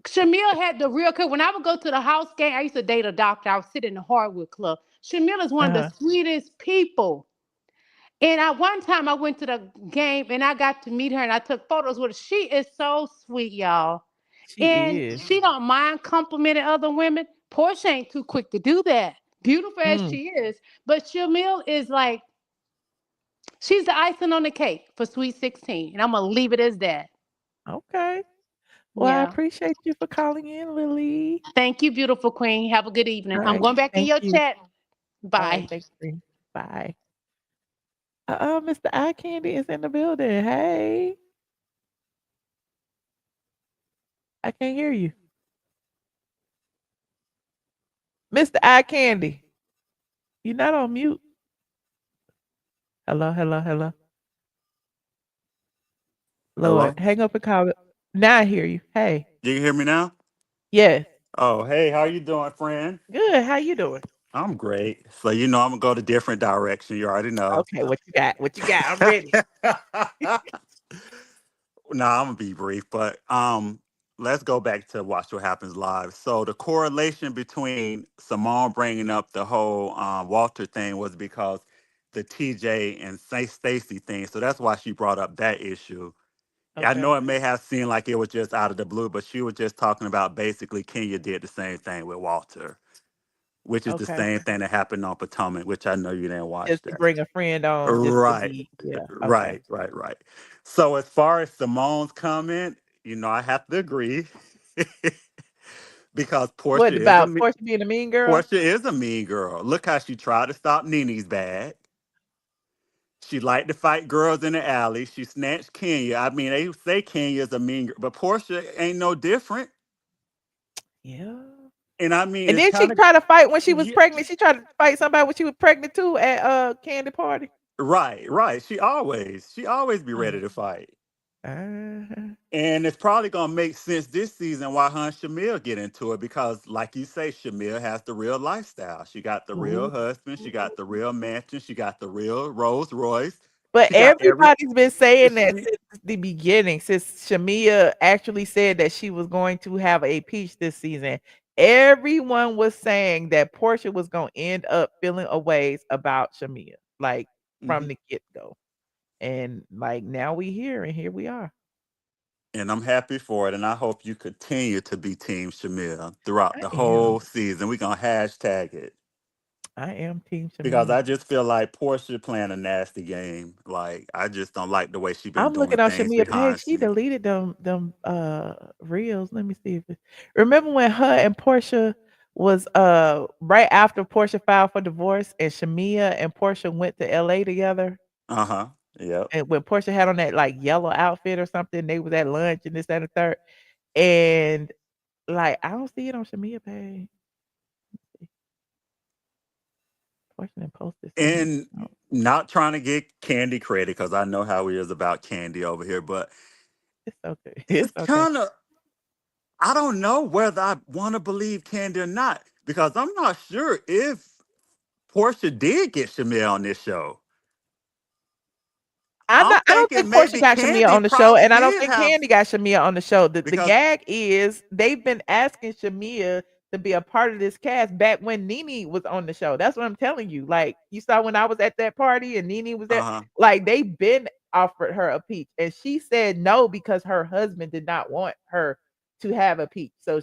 Shamil had the real career. When I would go to the house game, I used to date a doctor. I would sit in the hardwood club. Shamil is one of the Uh-huh. sweetest people. And I one time I went to the game and I got to meet her and I took photos with her. She is so sweet, y'all. She And is. she don't mind complimenting other women. Porsche ain't too quick to do that. Beautiful as Mm. she is. But Shamil is like, she's the icing on the cake for Sweet 16. And I'm going to leave it as that. Okay. Well, I Yeah. appreciate you for calling in, Lily. Thank you, beautiful queen. Have a good evening. All I'm right. going back in Thank your you. chat. All right. Bye. Thanks, friend. Bye. Mr. Eye Candy is in the building. Hey. I can't hear you. Mr. Eye Candy. You're not on mute. Hello, hello, hello. Lord, Hello? hang up and call it. Now I hear you. Hey. You can hear me now? Yes. Oh, hey, how you doing, friend? Good. How you doing? I'm great. So you know I'm gonna go to different direction. You already know. Okay, what you got? What you got? I'm ready. Nah, I'm gonna be brief, but let's go back to Watch What Happens Live. So the correlation between Simone bringing up the whole Walter thing was because the TJ and Stacy thing. So that's why she brought up that issue. I know Okay. it may have seemed like it was just out of the blue, but she was just talking about basically Kenya did the same thing with Walter, which is the Okay. same thing that happened on Potomac, which I know you didn't watch Just to that. bring a friend on, just to Right, be, yeah. Okay. right. So as far as Simone's comment, you know, I have to agree because What about Portia being a mean girl? Portia is a mean girl. Look how she tried to stop Nene's bag. She liked to fight girls in the alley. She snatched Kenya. I mean, they say Kenya's a mean girl, but Portia ain't no different. Yeah. And I mean, And it's then she kind of tried to fight when she was pregnant. She tried to fight somebody when she was pregnant too at Candy Party. right. She always be ready to fight. Uh-huh. And it's probably gonna make sense this season why her and Shamil get into it because, like you say, Shamil has the real lifestyle. She got the real Ooh. husband. She got the real mansion. She got the real Rolls Royce. But She got every. everybody's been saying that She, since the beginning, since Shamea actually said that she was going to have a peach this season. Everyone was saying that Portia was going to end up feeling a ways about Shamea, like from Mhm. the get-go. And like now we here and here we are. And I'm happy for it, and I hope you continue to be Team Shamil throughout I the whole am. season. We're gonna hashtag it. I am Team Because Shamea. I just feel like Portia playing a nasty game. Like I just don't like the way she been I'm doing looking on things Shamea page. behind She scenes. deleted them reels. Let me see if remember when her and Portia was right after Portia filed for divorce and Shamea and Portia went to LA together. Uh-huh. Yep. And when Portia had on that like yellow outfit or something, they was at lunch and this, that, and the third. And like I don't see it on Shamea page. Portia didn't post this to me. And Oh. Not trying to get Candy credit because I know how he is about Candy over here, but It's okay. it's It's okay. kind of, I don't know whether I want to believe Candy or not because I'm not sure if Portia did get Shamea on this show. I'm I don't thinking think Portia maybe got Shamea Candy on the show, probably and I don't did think have Candy got Shamea on the show. The because gag is they've been asking Shamea to be a part of this cast back when Nene was on the show. That's what I'm telling you. Like you saw when I was at that party and Nene was there. uh-huh. Like they've been offered her a peach, and she said no because her husband did not want her to have a peach. So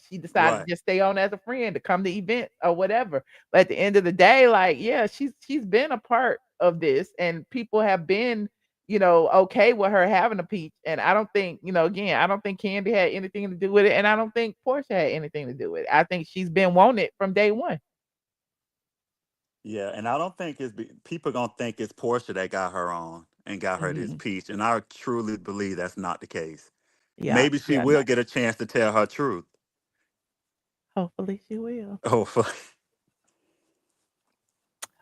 she decided to Right. just stay on as a friend to come to events or whatever. But at the end of the day, like yeah, she's been a part of this, and people have been okay with her having a peach. And I don't think, again, I don't think Candy had anything to do with it. And I don't think Portia had anything to do with it. I think she's been wanted from day one. Yeah, and I don't think people gonna think it's Portia that got her on and got her this Mhm. peach, and I truly believe that's not the case. Yeah, Maybe she yeah, will no. get a chance to tell her truth. Hopefully she will. Hopefully.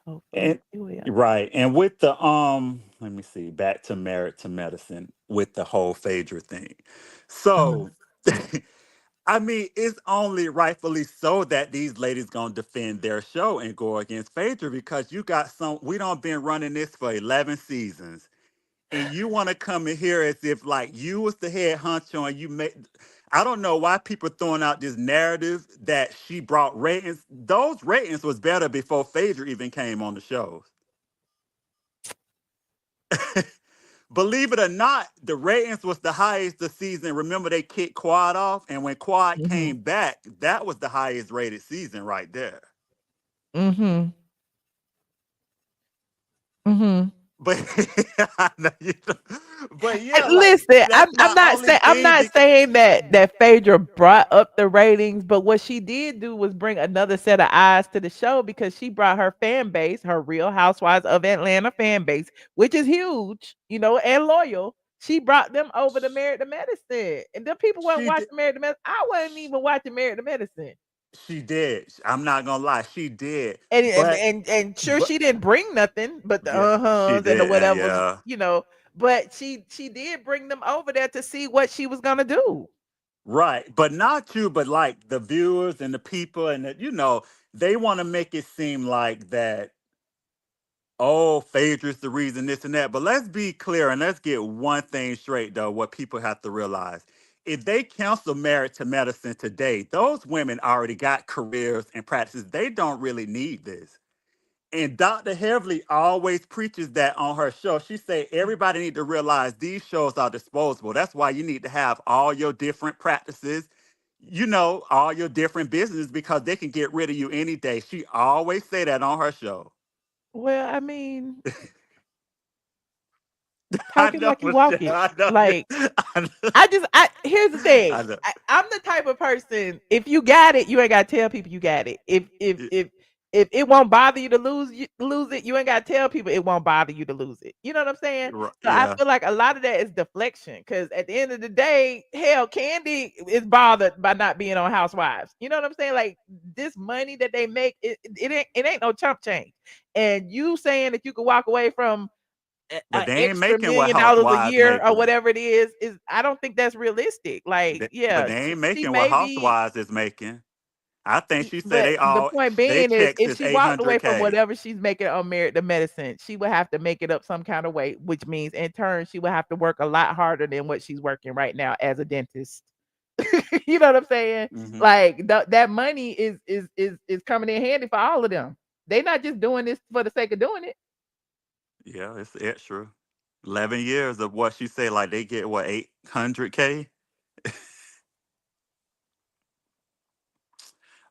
Hopefully And she will. right, and with the let me see, back to Married to Medicine with the whole Phaedra thing. Uh-huh. So, I mean, it's only rightfully so that these ladies gonna defend their show and go against Phaedra because you got some. We don't been running this for 11 seasons. And you want to come in here as if like you was the head honcho and you made. I don't know why people throwing out this narrative that she brought ratings. Those ratings was better before Phaedra even came on the show. Believe it or not, the ratings was the highest this season. Remember they kicked Quad off, and when Quad Mhm. came back, that was the highest rated season right there. Mhm. Mhm. But I know but yeah, like Listen, that's my only I'm thing. not saying that Phaedra brought up the ratings, but what she did do was bring another set of eyes to the show because she brought her fan base, her Real Housewives of Atlanta fan base, which is huge, and loyal. She brought them over to Married to Medicine, and the people weren't She did. watching Married to Medicine. I wasn't even watching Married to Medicine, She did. I'm not gonna lie, she did. and But and and sure but she didn't bring nothing, but the yeah, she uh-huhs and the did. And whatever, yeah, but she did bring them over there to see what she was gonna do. right. But not you, but like the viewers and the people, and they want to make it seem like that. Oh, Phaedra's the reason this and that. But let's be clear and let's get one thing straight, though. What people have to realize: if they cancel Married to Medicine today, those women already got careers and practices. They don't really need this. And Dr. Heavily always preaches that on her show. She say everybody need to realize these shows are disposable. That's why you need to have all your different practices, all your different businesses because they can get rid of you any day. She always say that on her show. Well, I mean, I talk it know, like you walk Michelle. it. I know. Like, I know. here's the thing. I know. I'm the type of person, if you got it, you ain't gotta tell people you got it. If it won't bother you to lose it, you ain't gotta tell people it won't bother you to lose it. You know what I'm saying? So I Yeah. feel like a lot of that is deflection because at the end of the day, hell, Candy is bothered by not being on Housewives. You know what I'm saying? Like this money that they make, it ain't no chump change. And you saying that you could walk away from But an they ain't extra making what $1 million a Housewives year or making. whatever it is I don't think that's realistic. Like, But yeah, they ain't she making what may be, Housewives is making. I think she said but the point they being is checks if is she walked away from 800K. whatever she's making on Married to Medicine, she would have to make it up some kind of way, which means in turn she would have to work a lot harder than what she's working right now as a dentist. You know what I'm saying? Hmm. Like that money is coming in handy for all of them. They're not just doing this for the sake of doing it. Yeah, it's extra. 11 years of what she say, like they get what 800K.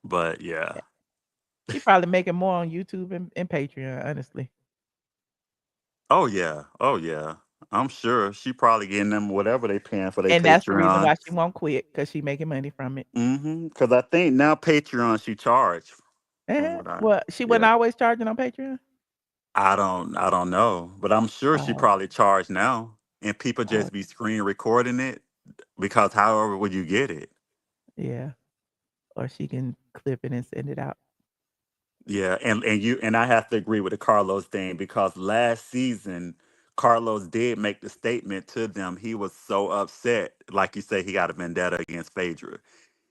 But yeah. She probably making more on YouTube and Patreon, honestly. Oh yeah. Oh yeah. I'm sure she probably getting them whatever they paying for their And that's the reason Patreon. why she won't quit, because she making money from it. Because I think now Patreon she charge from Uh-huh. what I Well, she wasn't yeah. always charging on Patreon? I don't know. But I'm sure she Oh, probably charge now. And people oh, just be screen recording it because however would you get it? yeah. Or she can clip it and send it out. Yeah, and I have to agree with the Carlos thing because last season Carlos did make the statement to them. He was so upset, like you say, he got a vendetta against Phaedra.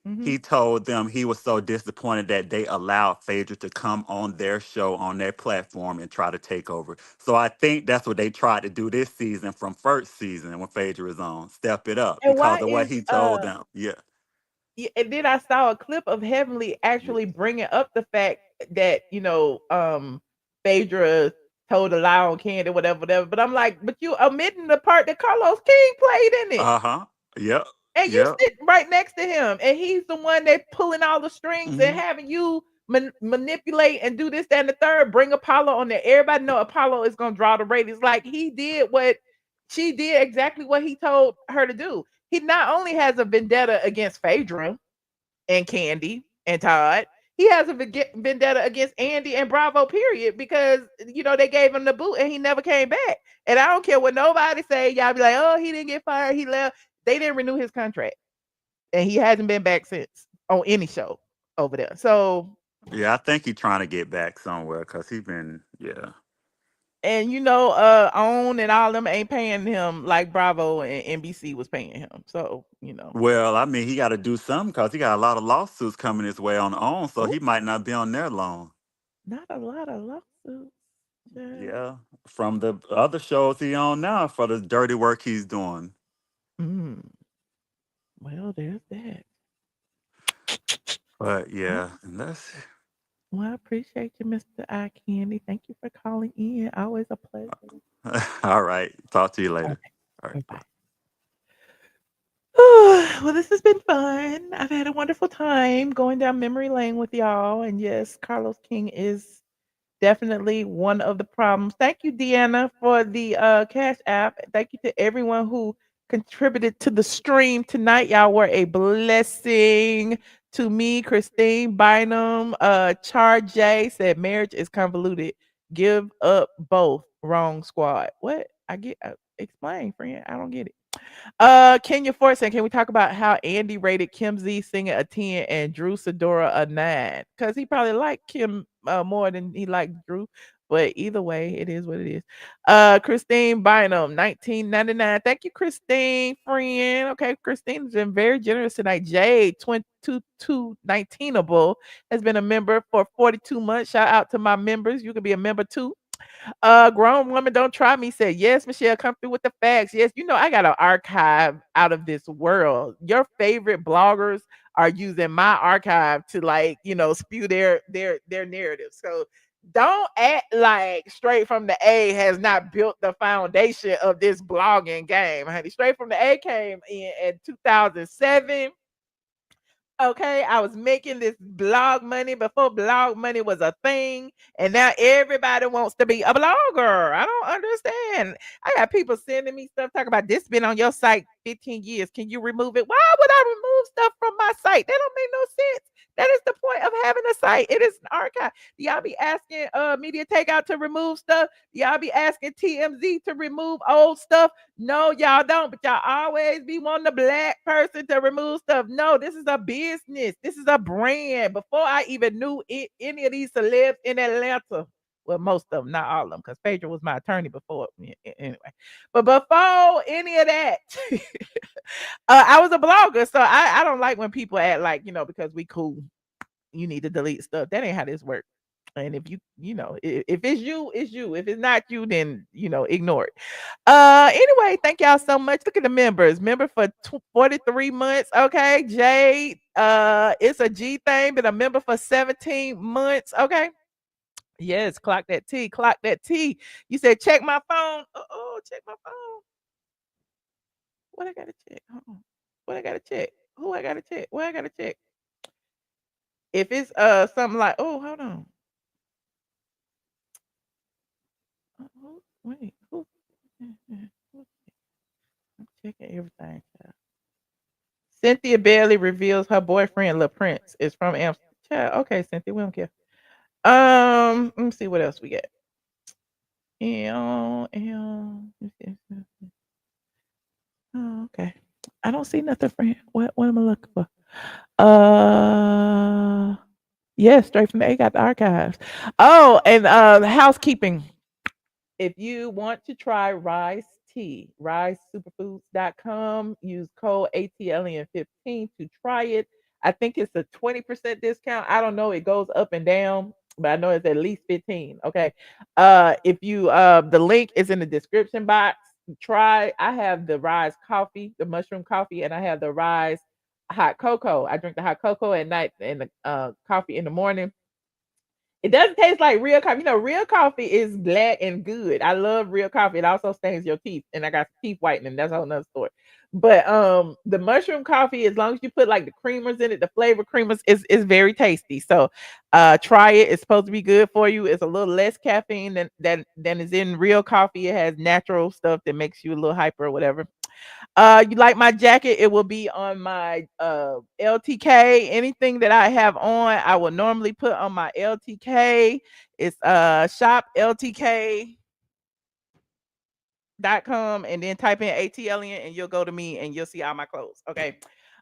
Mm-hmm. He told them he was so disappointed that they allowed Phaedra to come on their show, on their platform, and try to take over. So I think that's what they tried to do this season from first season when Phaedra was on, step it up And because why of what is he told them. Yeah, yeah, and then I saw a clip of Heavenly yeah. actually bringing up the fact that Phaedra told a lie on Candy, whatever, whatever. But I'm like, but you omitting the part that Carlos King played in it. Uh-huh. Yep. And you Yep. sit right next to him, and he's the one that pulling all the strings and Hmm. having you manipulate and do this, that, and the third. Bring Apollo on there. Everybody know Apollo is gonna draw the ratings. Like he did what she did exactly what he told her to do. He not only has a vendetta against Phaedra and Candy and Todd, he has a vendetta against Andy and Bravo. Period, because they gave him the boot and he never came back. And I don't care what nobody say. Y'all be like, oh, he didn't get fired. He left. They didn't renew his contract, and he hasn't been back since on any show over there. So, Yeah, I think he's trying to get back somewhere because he been, yeah. and OWN and all them ain't paying him like Bravo and NBC was paying him. So, Well, I mean, he got to do something because he got a lot of lawsuits coming his way on own, so Ooh, he might not be on there long. not a lot of lawsuits. Yeah, from the other shows he on now for the dirty work he's doing. Mm, well, there's that. But Oh, yeah, and that's well, I appreciate you, Mr. Eye Candy. Thank you for calling in. Always a pleasure. all right. Talk to you Okay. later. All right. Bye. Well, this has been fun. I've had a wonderful time going down memory lane with y'all. And yes, Carlos King is definitely one of the problems. Thank you, Deanna, for the Cash App. Thank you to everyone who contributed to the stream tonight. Y'all were a blessing to me. Christine Bynum, Char J said marriage is convoluted. Give up both. Wrong squad. What? I get explain, friend. I don't get it. Kenya Ford saying, can we talk about how Andy rated Kim Z singing a 10 and Drew Sidora a 9? Because he probably liked Kim more than he liked Drew. But either way, it is what it is. Christine Bynum, 1999. Thank you, Christine, friend. Okay, Christine's been very generous tonight. Jade, 2219able, has been a member for 42 months. Shout out to my members. You can be a member too. Grown woman don't try me said, yes, Michelle, come through with the facts. Yes, I got an archive out of this world. Your favorite bloggers are using my archive to spew their narrative. So don't act like Straight from the A has not built the foundation of this blogging game, honey. Straight from the A came in 2007. Okay, I was making this blog money before blog money was a thing, and now everybody wants to be a blogger. I don't understand. I got people sending me stuff talking about this been on your site 15 years. Can you remove it? Why would I remove stuff from my site? That don't make no sense. That is the point of having a site. It is an archive. Do y'all be asking Media Takeout to remove stuff? Do y'all be asking TMZ to remove old stuff? No, y'all don't, but y'all always be wanting a black person to remove stuff. No, this is a business. This is a brand. Before I even knew any of these celebs in Atlanta, well, most of them, not all of them, because Phaedra was my attorney before. Anyway, but before any of that, I was a blogger, so I don't like when people act like because we cool, you need to delete stuff. That ain't how this works. And if if it's you, it's you. If it's not you, then ignore it. Anyway, thank y'all so much. Look at the members. Member for 43 months. Okay, Jade. It's a G thing, but a member for 17 months. Okay. Yes, clock that T. Clock that T. You said check my phone. Oh, check my phone. What I gotta check? Hold on. What I gotta check? Who I gotta check? Where I gotta check? If it's something like, oh, hold on. Wait, who? I'm checking everything. Child. Cynthia Bailey reveals her boyfriend, La Prince, is from Amsterdam. Child, okay, Cynthia, we don't care. Let me see what else we got. Oh, okay. I don't see nothing, friend. What am I looking for? Yeah, straight from the, they got the archives. Oh, and housekeeping. If you want to try Rise Tea, risesuperfoods.com, use code ATLN15 to try it. I think it's a 20% discount. I don't know, it goes up and down, but I know it's at least 15. Okay. If you the link is in the description box. Try, I have the Rise coffee, the mushroom coffee, and I have the Rise hot cocoa. I drink the hot cocoa at night and the coffee in the morning. It doesn't taste like real coffee. You know, real coffee is black and good. I love real coffee. It also stains your teeth, and I got teeth whitening. That's a whole nother story. But the mushroom coffee, as long as you put like the creamers in it, the flavor creamers is very tasty. So try it. It's supposed to be good for you. It's a little less caffeine than is in real coffee. It has natural stuff that makes you a little hyper or whatever. You like my jacket? It will be on my LTK. Anything that I have on, I will normally put on my LTK. It's shop LTK.com and then type in ATLN and you'll go to me and you'll see all my clothes. Okay.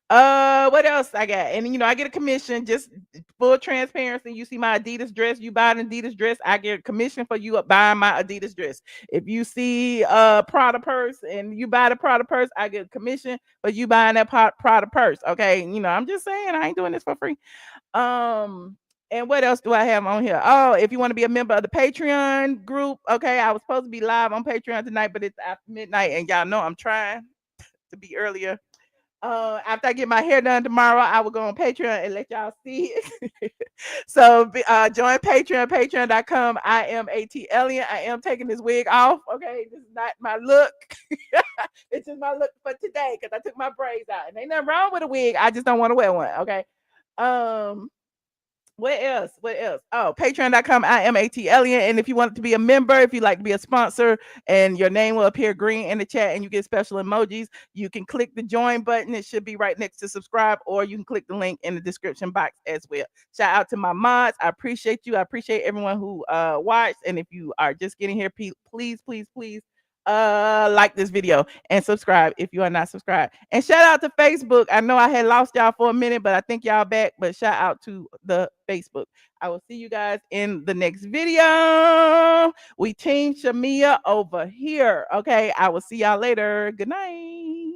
What else I got? And I get a commission, just full transparency. You see my Adidas dress, you buy an Adidas dress, I get a commission for you buying my Adidas dress. If you see Prada purse and you buy the Prada purse, I get a commission for you buying that Prada purse. Okay, I'm just saying I ain't doing this for free. And what else do I have on here? Oh, if you want to be a member of the Patreon group, okay, I was supposed to be live on Patreon tonight, but it's after midnight, and y'all know I'm trying to be earlier. After I get my hair done tomorrow, I will go on Patreon and let y'all see it. So join Patreon, patreon.com. I am ATLian. I am taking this wig off. Okay, this is not my look. It's just my look for today because I took my braids out. And ain't nothing wrong with a wig. I just don't want to wear one. Okay. What else? What else? Oh, patreon.com. I am ATLian. And if you want to be a member, if you'd like to be a sponsor, and your name will appear green in the chat and you get special emojis, you can click the join button. It should be right next to subscribe, or you can click the link in the description box as well. Shout out to my mods. I appreciate you. I appreciate everyone who watched. And if you are just getting here, please, please, please like this video and subscribe if you are not subscribed. And shout out to Facebook. I know I had lost y'all for a minute, but I think y'all back. But shout out to the Facebook. I will see you guys in the next video. We team Shamea over here. Okay, I will see y'all later. Good night.